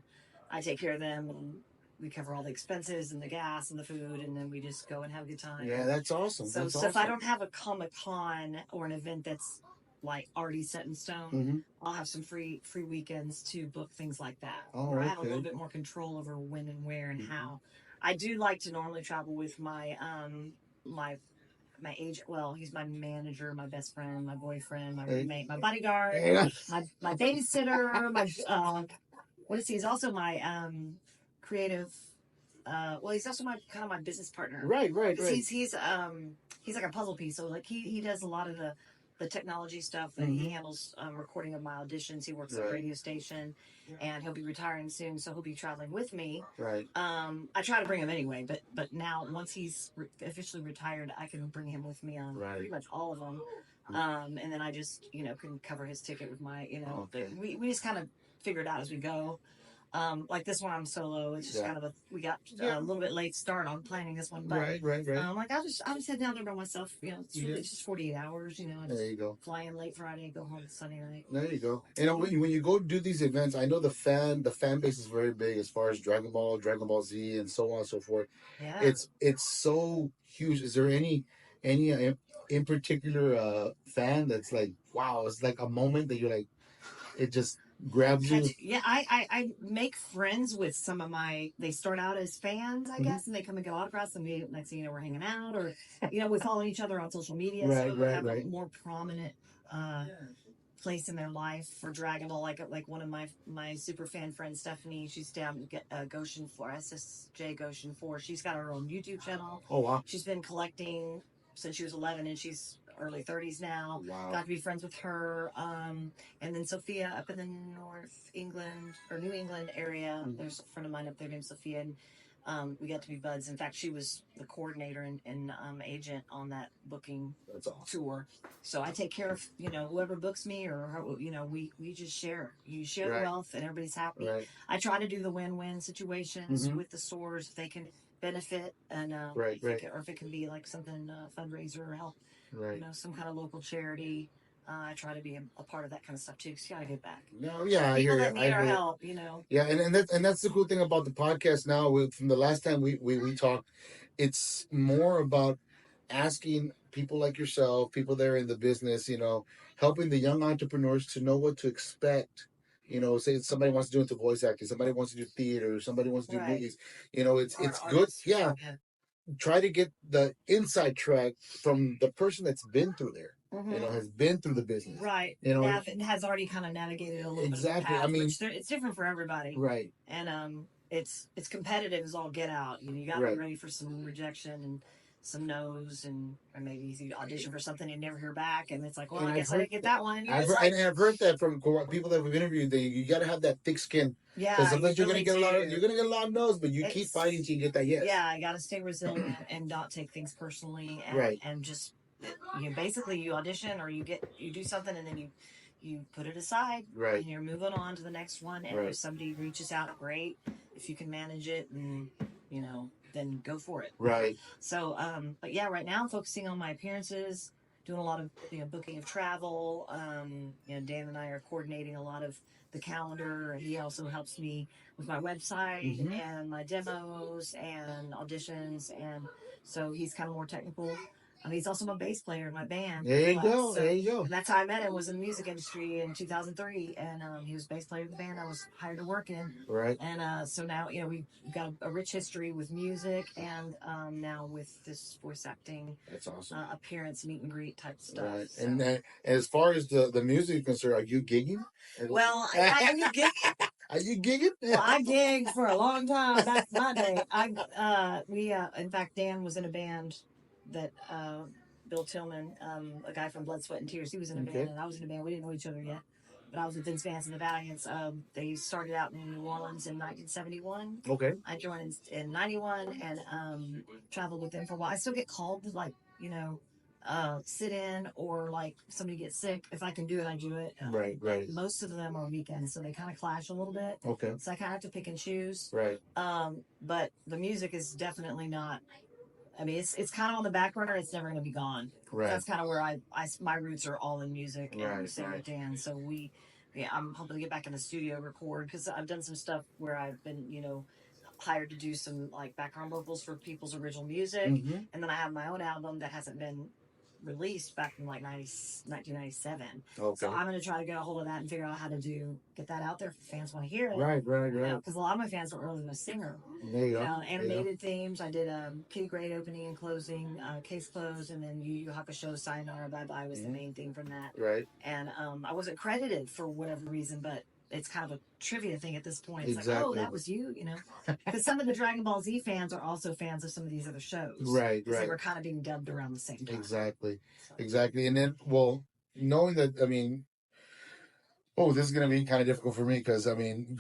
I take care of them, and we cover all the expenses and the gas and the food, and then we just go and have a good time. Yeah, that's awesome. So if I don't have a Comic-Con or an event that's like already set in stone, I'll have some free weekends to book things like that. I have a little bit more control over when and where and how. I do like to normally travel with my my agent. Well, he's my manager, my best friend, my boyfriend, my roommate, my bodyguard, my babysitter, my he's also my creative. He's also my business partner. Right. He's like a puzzle piece. So like he does a lot of the technology stuff, and he handles recording of my auditions. He works at a radio station, and he'll be retiring soon, so he'll be traveling with me. Right. I try to bring him anyway, but now once he's officially retired, I can bring him with me on pretty much all of them. And then I just can cover his ticket with my we just kind of figure it out as we go. Like this one, I'm solo. It's just kind of we got a little bit late start on planning this one, but right. Like I'll just head down there by myself. It's really just 48 hours. There you go. Fly in late Friday, go home Sunday night. There you go. And when you go do these events, I know the fan base is very big as far as Dragon Ball Z, and so on and so forth. Yeah. It's so huge. Is there any in particular fan that's like, wow, it's like a moment that you're like, it just grabs you? Yeah, I make friends with some of they start out as fans, I guess, and they come and get autographs, and next thing you know, we're hanging out, or we follow each other on social media, so we have a more prominent place in their life for Dragon Ball. Like one of my super fan friends, Stephanie, she's down Goshen 4, SSJ Goshen 4. She's got her own YouTube channel. Oh wow! She's been collecting since she was 11, and she's early 30s now. Wow. Got to be friends with her. And then Sophia up in the North England or New England area. There's a friend of mine up there named Sophia, and we got to be buds. In fact, she was the coordinator and agent on that booking tour. So I take care of whoever books me, or we just share. You share the wealth, and everybody's happy. Right. I try to do the win-win situations with the stores if they can benefit, and or if it can be like something fundraiser or help. Right. Some kind of local charity. I try to be a part of that kind of stuff too, because you gotta give back. No, yeah, I hear you. People that need our help, Yeah, and that's the cool thing about the podcast now. From the last time we talked, it's more about asking people like yourself, people that are in the business, helping the young entrepreneurs to know what to expect. Say somebody wants to do into voice acting, somebody wants to do theater, somebody wants to do movies. It's good. Yeah, try to get the inside track from the person that's been through there. Has been through the business. Right. Has already kind of navigated a little bit of the path. I mean, it's different for everybody. Right. And it's competitive as all get out. You got to be ready for some rejection and some no's, or maybe you audition for something and never hear back, and it's like, well, I guess I didn't get that one. I've heard that from people that we've interviewed. You got to have that thick skin. Yeah. Because sometimes you're gonna get a lot of no's, but you keep fighting till you get that yes. Yeah, I got to stay resilient and not take things personally, and just basically you audition or you do something and then you put it aside, and you're moving on to the next one. And if somebody reaches out, great. If you can manage it, and then go for it. Right. So, but yeah, right now I'm focusing on my appearances, doing a lot of booking of travel. Dan and I are coordinating a lot of the calendar. He also helps me with my website and my demos and auditions, and so he's kind of more technical. He's also my bass player in my band. There you go. And that's how I met him, was in the music industry in 2003. And he was bass player of the band I was hired to work in. Right. And so now, we've got a rich history with music and now with this voice acting. That's awesome. Appearance, meet and greet type stuff. Right. So. And as far as the music is concerned, are you gigging? Well, are you gigging? Are you gigging? Well, I gigged for a long time. That's my day. In fact, Dan was in a band that Bill Tillman, a guy from Blood, Sweat, and Tears, he was in a band, and I was in a band. We didn't know each other yet, but I was with Vince Vance and the Valiants. They started out in New Orleans in 1971. Okay. I joined in 91 and traveled with them for a while. I still get called to sit in, or like somebody gets sick. If I can do it, I do it. Right. Most of them are weekends, so they kind of clash a little bit. Okay. So I kind of have to pick and choose. Right. But the music is definitely not. I mean, it's kind of on the back burner. It's never going to be gone. Right. That's kind of where my roots are all in music and same with Dan. So I'm hoping to get back in the studio, record, because I've done some stuff where I've been, hired to do some like background vocals for people's original music, and then I have my own album that hasn't been released back in like 1997. Okay. So I'm going to try to get a hold of that and figure out how to get that out there if fans want to hear it. Right. Because a lot of my fans don't really know a singer. There you go. Animated themes. I did Kitty Grade opening and closing, Case Closed, and then Yu Yu Hakusho Sayonara Bye Bye was the main theme from that. Right. And I wasn't credited for whatever reason, but it's kind of a trivia thing at this point. It's exactly. like, oh, that was you, Because some of the Dragon Ball Z fans are also fans of some of these other shows. Right. They were kind of being dubbed around the same time. Exactly. And then, knowing that, this is going to be kind of difficult for me because, I'm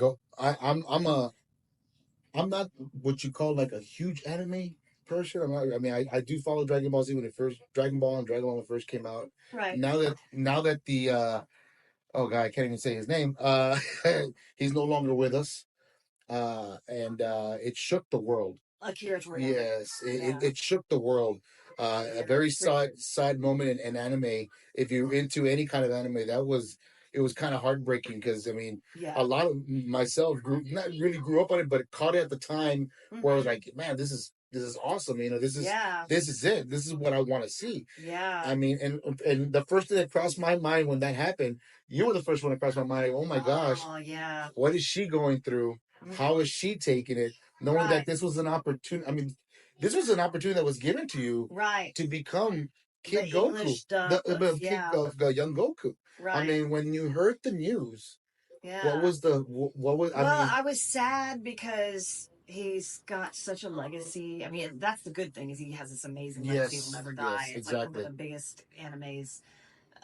not what you call like a huge anime person. I do follow Dragon Ball Z when Dragon Ball and Dragon Ball when it first came out. Right. Now that the oh god, I can't even say his name. He's no longer with us, and it shook the world. Akira Toriyama. Yes, it shook the world. A very sad moment in anime. If you're into any kind of anime, it was kind of heartbreaking because a lot of myself grew up on it, but caught it at the time where I was like, man, this is awesome. This is it. This is what I want to see. Yeah. And the first thing that crossed my mind when that happened, you were the first one that crossed my mind. Oh my gosh. Oh yeah. What is she going through? How is she taking it? Knowing that this was an opportunity. This was an opportunity that was given to you, to become Kid Goku, the young Goku. Right. When you heard the news, what was? I was sad because he's got such a legacy. That's the good thing, is he has this amazing legacy. He'll never die. Yes, it's like one of the biggest animes,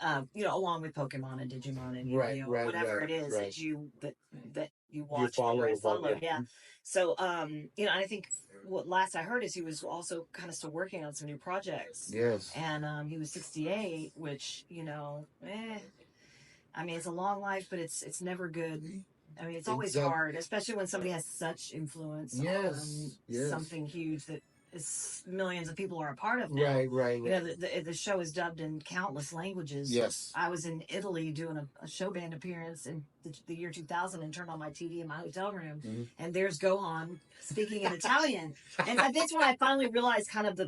along with Pokemon and Digimon and Yu-Gi-Oh, whatever it is that you watch, you follow. Yeah. So, and I think what last I heard is he was also kind of still working on some new projects. Yes. And he was 68, which, it's a long life, but it's never good. It's always hard, especially when somebody has such influence on something huge that millions of people are a part of now. Right. The show is dubbed in countless languages. Yes. I was in Italy doing a show band appearance in the year 2000 and turned on my TV in my hotel room, and there's Gohan speaking in Italian. And that's when I finally realized kind of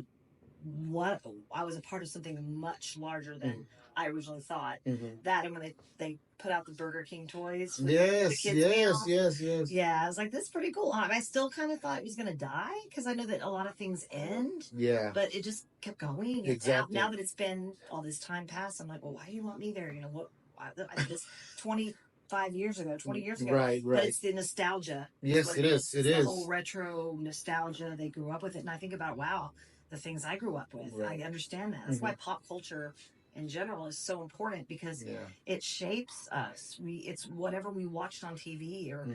what I was a part of something much larger than I originally thought. That, and when they put out the Burger King toys for the kids meal. Yes. Yeah, I was like, this is pretty cool. I still kind of thought it was gonna die because I know that a lot of things end. Yeah. But it just kept going. Exactly. Now that it's been all this time passed, I'm like, well, why do you want me there? You know what? I did this 25 years ago, 20 years ago. Right. But it's the nostalgia. Yes, it is. It's the whole retro nostalgia. They grew up with it, and I think about, wow, the things I grew up with. Right. I understand that. That's why pop culture in general is so important, because it shapes us. It's whatever we watched on TV or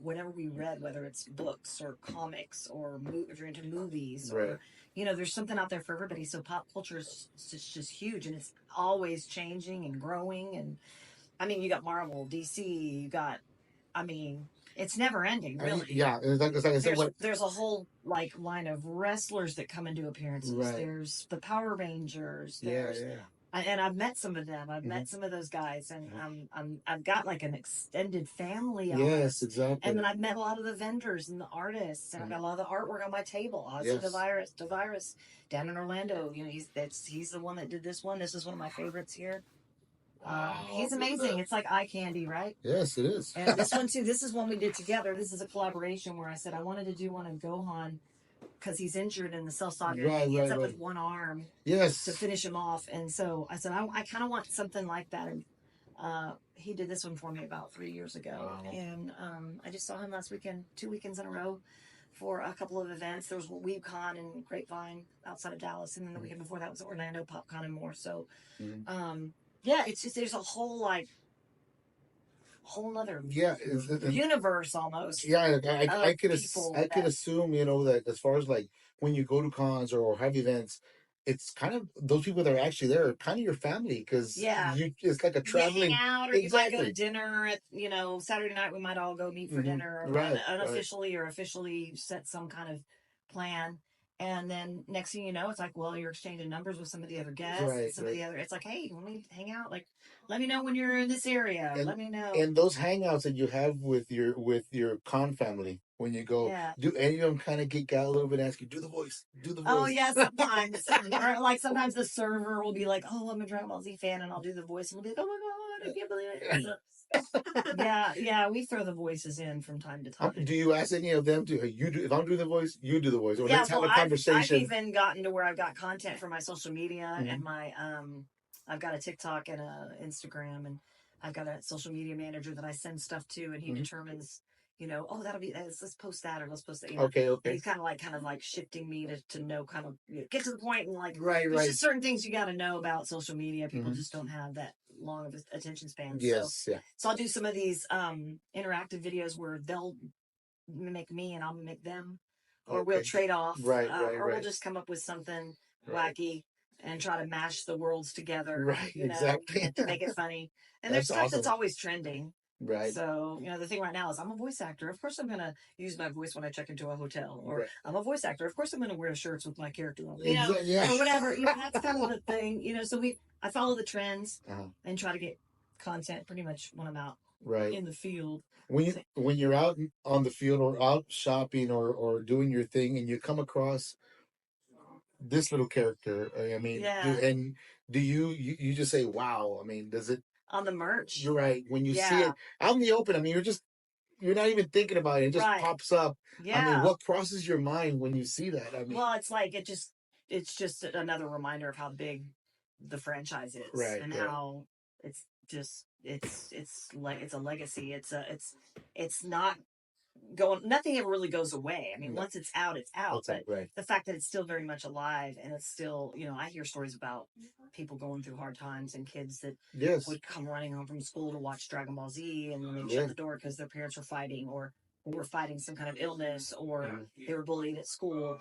whatever we read, whether it's books or comics or if you're into movies or there's something out there for everybody. So pop culture is just huge, and it's always changing and growing. And I mean, you got Marvel, DC, you got, I mean, it's never ending, really. It's like I said, there's a whole line of wrestlers that come and do appearances. Right. There's the Power Rangers. And I've met some of them. I've met some of those guys, and I've got like an extended family. Yes, exactly. And then I've met a lot of the vendors and the artists, and I've got a lot of the artwork on my table. Ozzy DeVirus down in Orlando. He's the one that did this one. This is one of my favorites here. He's amazing. It's like eye candy, right? Yes, it is. And this one too. This is one we did together. This is a collaboration where I said I wanted to do one of Gohan because he's injured in the Cell Saga. Right, he ends up with one arm. Yes. To finish him off, and so I said I kind of want something like that. And he did this one for me about 3 years ago, and I just saw him last weekend, 2 weekends in a row, for a couple of events. There was WeebCon and Grapevine outside of Dallas, and then the weekend before that was Orlando PopCon and more. So. Yeah, it's just there's a whole other universe almost. Yeah, I could assume that as far as like when you go to cons or have events, it's kind of those people that are actually there are kind of your family, because it's like a traveling. You hang out, or you might go to dinner at Saturday night. We might all go meet for dinner, or unofficially or officially set some kind of plan. And then next thing you know, it's like, well, you're exchanging numbers with some of the other guests. It's like, hey, let me hang out. Like, let me know when you're in this area. Let me know. And those hangouts that you have with your con family, when you go, do any of them kind of geek out a little bit and ask you, do the voice? Oh, yeah, sometimes. Or like sometimes the server will be like, oh, I'm a Dragon Ball Z fan, and I'll do the voice, and we'll be like, oh my God, I can't believe it. We throw the voices in from time to time. Do you ask any of them to if I'm doing the voice, you do the voice, or let's have a conversation? I've even gotten to where I've got content for my social media and my I've got a TikTok and a Instagram, and I've got a social media manager that I send stuff to, and he determines, that'll be, let's post that, or let's post that. Okay. And he's kind of like shifting me to know, kind of get to the point, and like there's just certain things you got to know about social media. People just don't have that long of attention span. Yes, So I'll do some of these interactive videos where they'll mimic me and I'll mimic them, or we'll trade off, or we'll just come up with something wacky and try to mash the worlds together, exactly, to make it funny. And there's stuff that's always trending. Right. So, the thing right now is I'm a voice actor. Of course I'm going to use my voice when I check into a hotel. Or I'm a voice actor. Of course I'm going to wear shirts with my character on. Or whatever. That's kind of the thing. So I follow the trends and try to get content pretty much when I'm out in the field. When you're out on the field or out shopping or doing your thing, and you come across this little character, I mean, do you just say, wow? I mean, does it... On the merch. You're right. When you see it out in the open, I mean, you're not even thinking about it. It just pops up. Yeah. I mean, what crosses your mind when you see that? I mean, well, it's like it's just another reminder of how big the franchise is, and how it's just it's a legacy. It's not going. Nothing ever really goes away. I mean, once it's out, it's out. But the fact that it's still very much alive, and it's still, I hear stories about people going through hard times, and kids that would come running home from school to watch Dragon Ball Z, and then they shut the door because their parents were fighting, or were fighting some kind of illness, or they were bullied at school.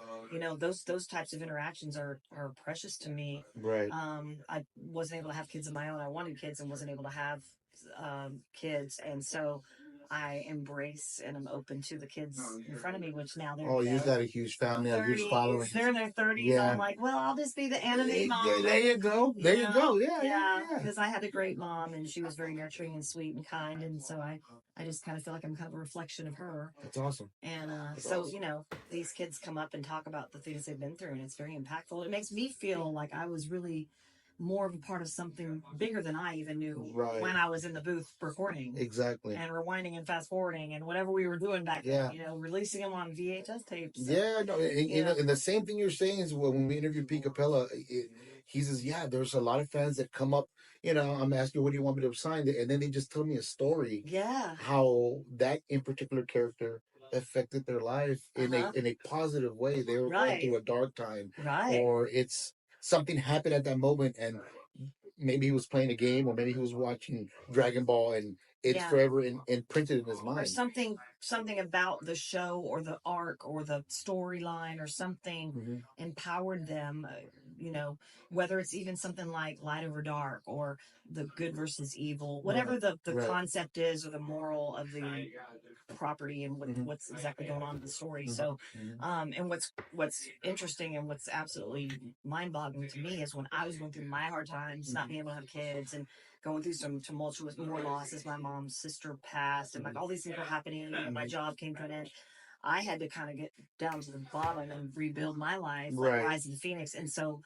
Those types of interactions are precious to me. Right. I wasn't able to have kids of my own. I wanted kids and wasn't able to have kids, and so I embrace and I'm open to the kids in front of me, which now they're you've got a huge family, a huge 30s. following. They're in their 30s. Yeah. I'm like, well, I'll just be the anime mom. There you go. There you go. Yeah. Because I had a great mom and she was very nurturing and sweet and kind. And so I just kind of feel like I'm kind of a reflection of her. That's awesome. And so, you know, these kids come up and talk about the things they've been through and it's very impactful. It makes me feel like I was really more of a part of something bigger than I even knew when I was in the booth recording. Exactly. And rewinding and fast forwarding and whatever we were doing back then, you know, releasing them on VHS tapes. And the same thing you're saying is when we interviewed Pete Capella, he says, there's a lot of fans that come up, you know, I'm asking, what do you want me to sign? And then they just tell me a story. Yeah. How that in particular character affected their life in a positive way. They were going through a dark time. Or it's something happened at that moment and maybe he was playing a game or maybe he was watching Dragon Ball and it's forever imprinted in his mind. Or something about the show or the arc or the storyline or something empowered them, you know, whether it's even something like Light Over Dark or the good versus evil, whatever the concept is or the moral of the property and what's exactly going on in the story. So and what's interesting and what's absolutely mind-boggling to me is when I was going through my hard times, not being able to have kids and going through some tumultuous more losses. My mom's sister passed and like all these things were happening and my job came to an end. I had to kind of get down to the bottom and rebuild my life, like Rise of the Phoenix. And so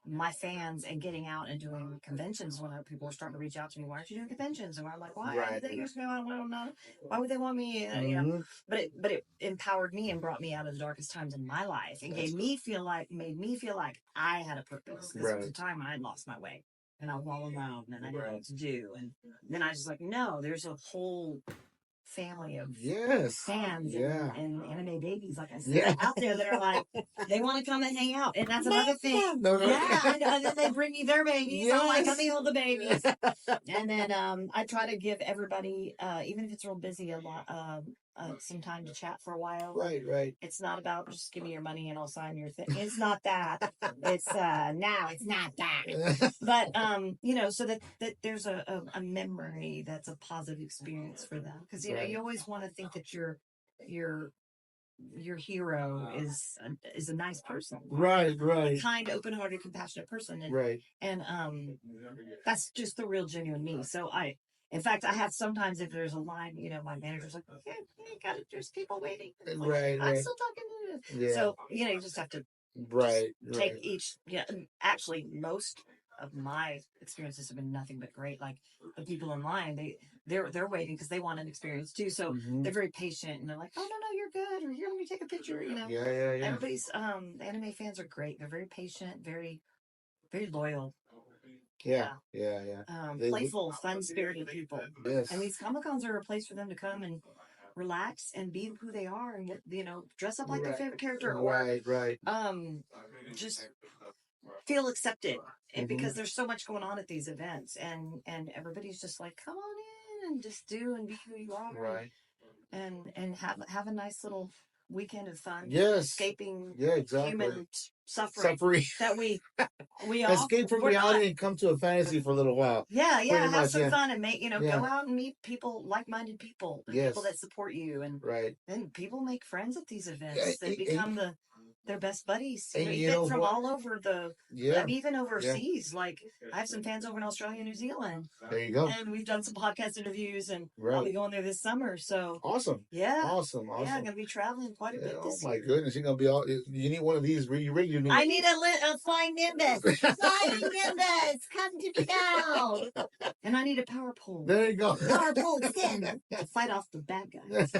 my fans and getting out and doing conventions when people were starting to reach out to me, why aren't you doing conventions? And I'm like, why? I don't know. Why would they want me? You know, but it empowered me and brought me out of the darkest times in my life and made me feel like I had a purpose. Because there was a time I had lost my way and I was all alone and I didn't know what to do. And then I was just like, no, there's a whole family of fans and anime babies, like I said, out there that are like, they want to come and hang out. And that's another thing. I know. And then they bring me their babies. I'm like, let me hold the babies. And then I try to give everybody, even if it's real busy, a lot, some time to chat for a while. Right. It's not about just give me your money and I'll sign your thing. It's not that. It's it's not that. But you know, so that there's a memory that's a positive experience for them. Because you know, you always want to think that your hero is a nice person. Right. A kind, open-hearted, compassionate person. And that's just the real genuine me. So in fact, I have sometimes if there's a line, you know, my manager's like, there's people waiting. Like, I'm still talking to you. So, you know, you just have to take each, actually most of my experiences have been nothing but great. Like the people in line, they're waiting because they want an experience too. So they're very patient and they're like, oh no, you're good. Or here, let me take a picture, you know. Yeah. Everybody's, the anime fans are great. They're very patient, very, very loyal. Yeah. Playful, fun-spirited people. Yes. And these Comic-Cons are a place for them to come and relax and be who they are and, you know, dress up like their favorite character or just feel accepted. And because there's so much going on at these events and everybody's just like, come on in and just do and be who you are. And have a nice little weekend of fun. Escaping human suffering. That we all escape from reality and come to a fantasy for a little while. Have some fun and make go out and meet people, like-minded people, people that support you, and then people make friends at these events that become their best buddies. Even from all over even overseas. Like I have some fans over in Australia and New Zealand. There you go. And we've done some podcast interviews, and I'll be going there this summer. So awesome. Yeah. Awesome. Yeah, I'm gonna be traveling quite a bit this year. Oh my goodness, you're gonna be all. You need one of these. You need. I need a flying nimbus. Flying nimbus, come to me now. And I need a power pole. There you go. Power pole extend to fight off the bad guys.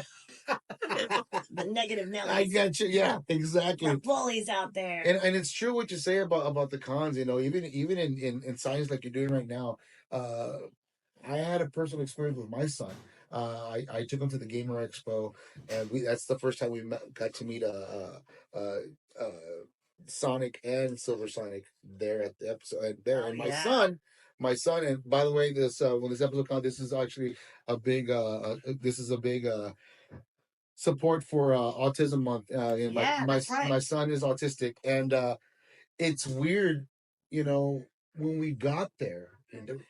The negative Nellies. I got you. Yeah, exactly. The bullies out there. And it's true what you say about the cons. You know, even in science like you're doing right now. I had a personal experience with my son. I took him to the Gamer Expo, and that's the first time we got to meet Sonic and Silver Sonic there at the episode. And my son, and by the way, this when this episode comes, this is actually a big support for Autism Month. My son is autistic, and it's weird, you know, when we got there. And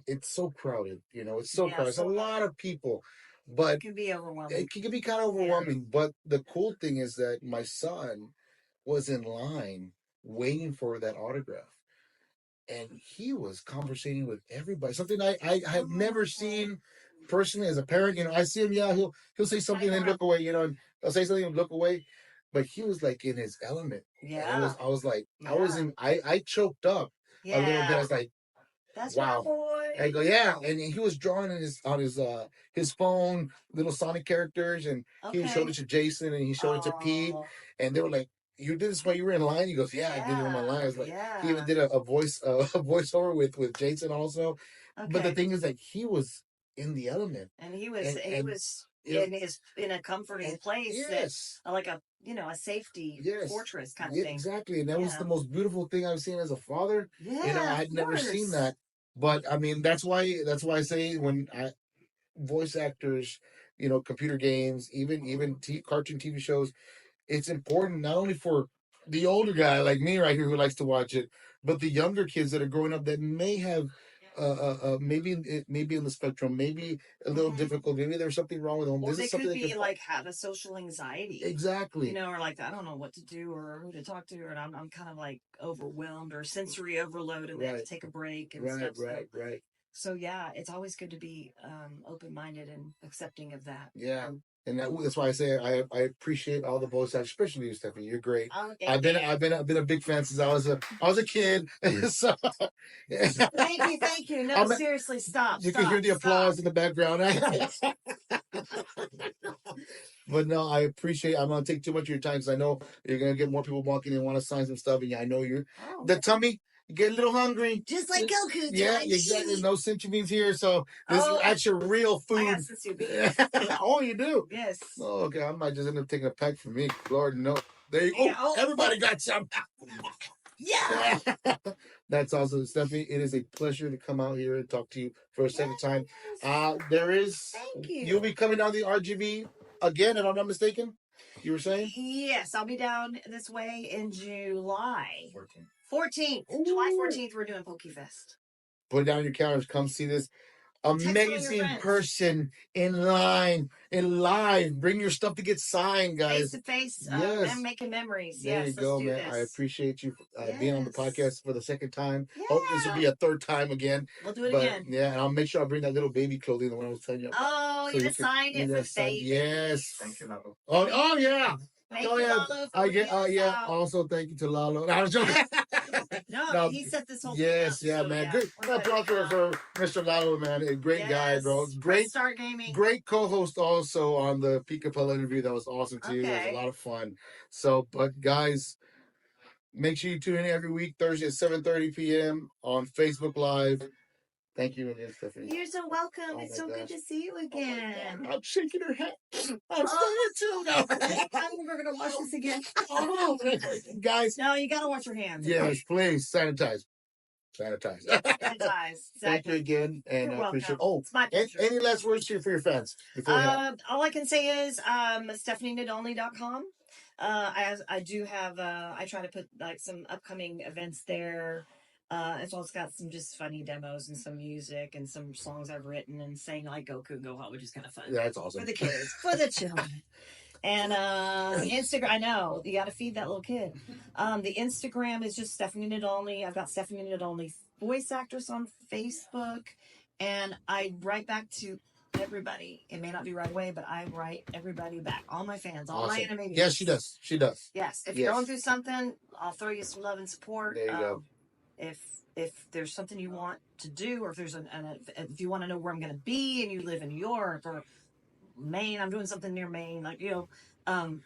it's so crowded. It's so crowded. It's a lot of people, but it can be overwhelming. It can be kind of overwhelming. But the cool thing is that my son was in line waiting for that autograph, and he was conversating with everybody. Something I have never seen personally as a parent. I see him. Yeah, he'll say something and then look away. And he'll say something and look away. But he was like in his element. Yeah. I was like, I choked up a little bit. I was like, that's wow. my boy. I go, yeah, and he was drawing on his phone little Sonic characters, and he showed it to Jason, and he showed it to Pete, and they were like, "You did this while you were in line?" He goes, "Yeah, I did it in my line." I was like, he even did a voiceover with Jason also. But the thing is that he was in the element, and he was in a comforting place. Yes, like a safety fortress kind of thing. Exactly, and that was the most beautiful thing I've seen as a father. Yeah, I'd never seen that. But I mean, that's why I say when voice actors, computer games, even cartoon TV shows, it's important not only for the older guy like me right here who likes to watch it, but the younger kids that are growing up that may have maybe in the spectrum, maybe a little difficult, maybe there's something wrong with them. Or they could be like have a social anxiety. Exactly. Or like, I don't know what to do or who to talk to, and I'm kind of like overwhelmed or sensory overload, and they have to take a break and stuff. Right. So yeah, it's always good to be open-minded and accepting of that. Yeah. And that's why I say I appreciate all the voice actors, especially you, Stephanie. You're great. Oh, I've been a big fan since I was a kid. So, thank you. No, seriously, stop. You can hear the applause in the background. But no, I appreciate. I'm gonna take too much of your time because I know you're gonna get more people walking and want to sign some stuff, and I know you're the tummy. You get a little hungry. Just like Goku. Yeah, exactly. No sensu beans here, so this is actually real food. I got sensu beans. Oh, you do? Yes. Oh, okay. I might just end up taking a pack for me. Lord, no. There you go. Oh, everybody got some. Yeah. That's awesome, Stephanie. It is a pleasure to come out here and talk to you for a second time. There is. Thank you. You'll be coming down the RGB again, if I'm not mistaken. You were saying? Yes, I'll be down this way in July 14th. July 14th, we're doing PokeFest. Put it down on your calendars. Come see this amazing person in line, in live. Bring your stuff to get signed, guys. Face to face, and making memories. There you go, man. This. I appreciate you being on the podcast for the second time. Hope this will be a third time again. We'll do it again. Yeah, and I'll make sure I bring that little baby clothing, the one I was telling you about. Oh, so you signed it for baby. Yes. Thank you, Lalo. Oh yeah. Thank you, Lalo, yeah. Also, thank you to Lalo. I was joking. No, he set this whole thing up, man. Good applause for Mr. Lalo, man. A great guy, bro. Great Start Gaming. Great co-host also on the Pika Pella interview. That was awesome too. It was a lot of fun. So, but guys, make sure you tune in every week, Thursday at 7:30 p.m. on Facebook Live. Thank you again, Stephanie. You're so welcome. It's so good to see you again. I'm shaking her head. I'm saying too now. We're gonna wash this again. Guys. No, you gotta wash your hands. Yes, please. Sanitize. Sanitize. Exactly. Thank you again, and I appreciate. Oh, it's my pleasure. Any last words here for your fans? All I can say is StephanieNadolny.com. I do have I try to put like some upcoming events there. As well as got some just funny demos and some music and some songs I've written and saying like Goku Gohan, which is kind of fun. Yeah, that's awesome. For the kids, for the children. And Instagram, I know you got to feed that little kid. The Instagram is just Stephanie Nadolny. I've got Stephanie Nadolny voice actress on Facebook, and I write back to everybody. It may not be right away, but I write everybody back. All my fans, all my animators. Yes, she does. She does. Yes, if you're going through something, I'll throw you some love and support. There you go. If there's something you want to do, or if there's if you want to know where I'm going to be and you live in New York or Maine, I'm doing something near Maine, like,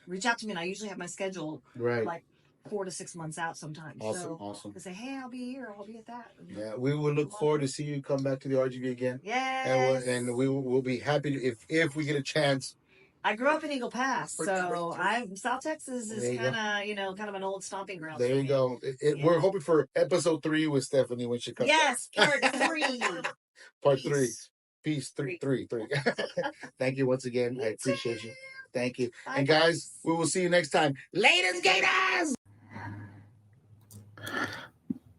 reach out to me, and I usually have my schedule like 4 to 6 months out sometimes. Awesome. I say, hey, I'll be here, I'll be at that. Yeah, we will look forward to see you come back to the RGV again. Yes. And we'll be happy to, if we get a chance. I grew up in Eagle Pass, so South Texas is kind of an old stomping ground. There you go. We're hoping for episode 3 with Stephanie when she comes. Yes, part 3. Part 3. Peace. 3. Thank you once again. I appreciate you. Thank you. Bye, and guys, we will see you next time. Laters, Gators!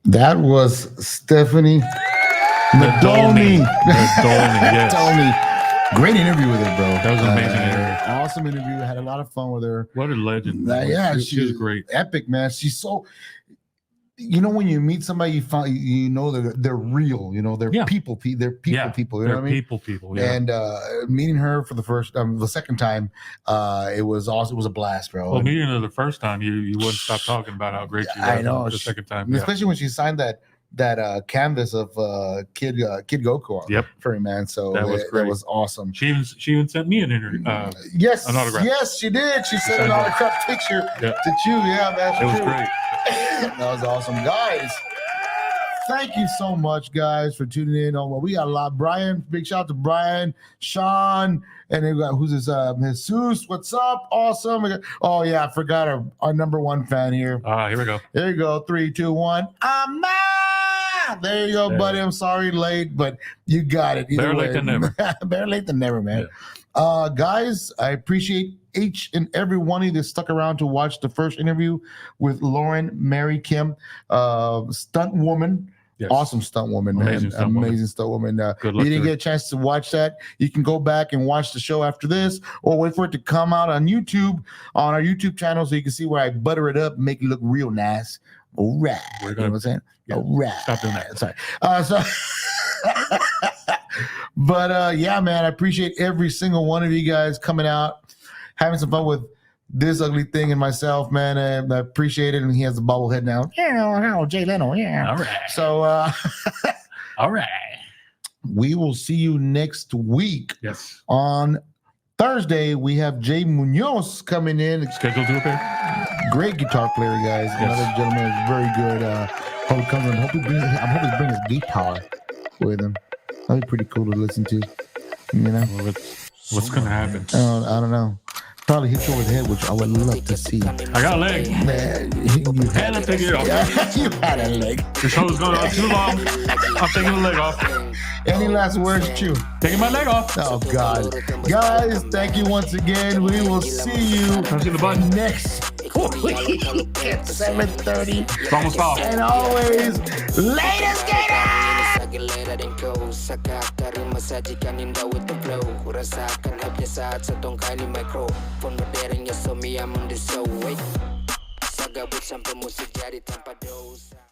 That was Stephanie Nadolny. Yes. Nadolny. Great interview with her, bro. That was an amazing interview. Awesome interview. Had a lot of fun with her. What a legend. Yeah, she was great. Epic, man. She's so. You know, when you meet somebody, you know they're real. You know, they're people. They're people. You know what I mean? People. Yeah. And meeting her for the second time, it was awesome. It was a blast, bro. Well, meeting her the first time, you wouldn't stop talking about how great she was. I know. The second time, especially when she signed that canvas of Kid Goku for him, man. So that was great. That was awesome. She even sent me an interview. An autograph. Yes, she did. She sent an autograph picture to Chew. Yeah, man. It was great. That was awesome, guys. Thank you so much, guys, for tuning in. We got a lot. Brian, big shout out to Brian, Sean, and then we got who's this? Jesus. What's up? Awesome. I forgot our number one fan here. Here we go. There you go. 3, 2, 1. There you go, buddy. I'm sorry, late, but you got it. Better late than never. Better late than never, man. Guys, I appreciate each and every one of you that stuck around to watch the first interview with Lauren Mary Kim, stunt woman. Yes. Awesome stunt woman, man. Amazing stunt woman. You didn't get a chance to watch that, you can go back and watch the show after this, or wait for it to come out on YouTube, on our YouTube channel, so you can see where I butter it up, make it look real nice. All right. You know what I'm saying? Yeah. All right. Stop doing that. Sorry. But yeah, man, I appreciate every single one of you guys coming out, having some fun with this ugly thing and myself, man. And I appreciate it. And he has a bobblehead now. Yeah, Jay Leno. Yeah. All right. So, all right. We will see you next week. Yes. On Thursday, we have Jay Munoz coming in. Scheduled to appear. Great guitar player, guys. Yes. Another gentleman, very good. Hope he comes in. I'm hoping he brings his guitar with him. That'd be pretty cool to listen to. You know, what's gonna happen? I don't know. Probably hit you over the head, which I would love to see. I got a leg. Man, you had to take it off. You had a leg. The show's going on too long. I'm taking the leg off. Any last words, Chew? Taking my leg off. Oh God, guys! Thank you once again. We will see you next week at 7:30. It's almost off. And always, latest gators! Sajikan indah with the flow. Ku rasakan hype-nya saat setongkai di microphone berdering ya so me I'm on the show. Wait, sagabut sampai musik jadi tanpa dosa.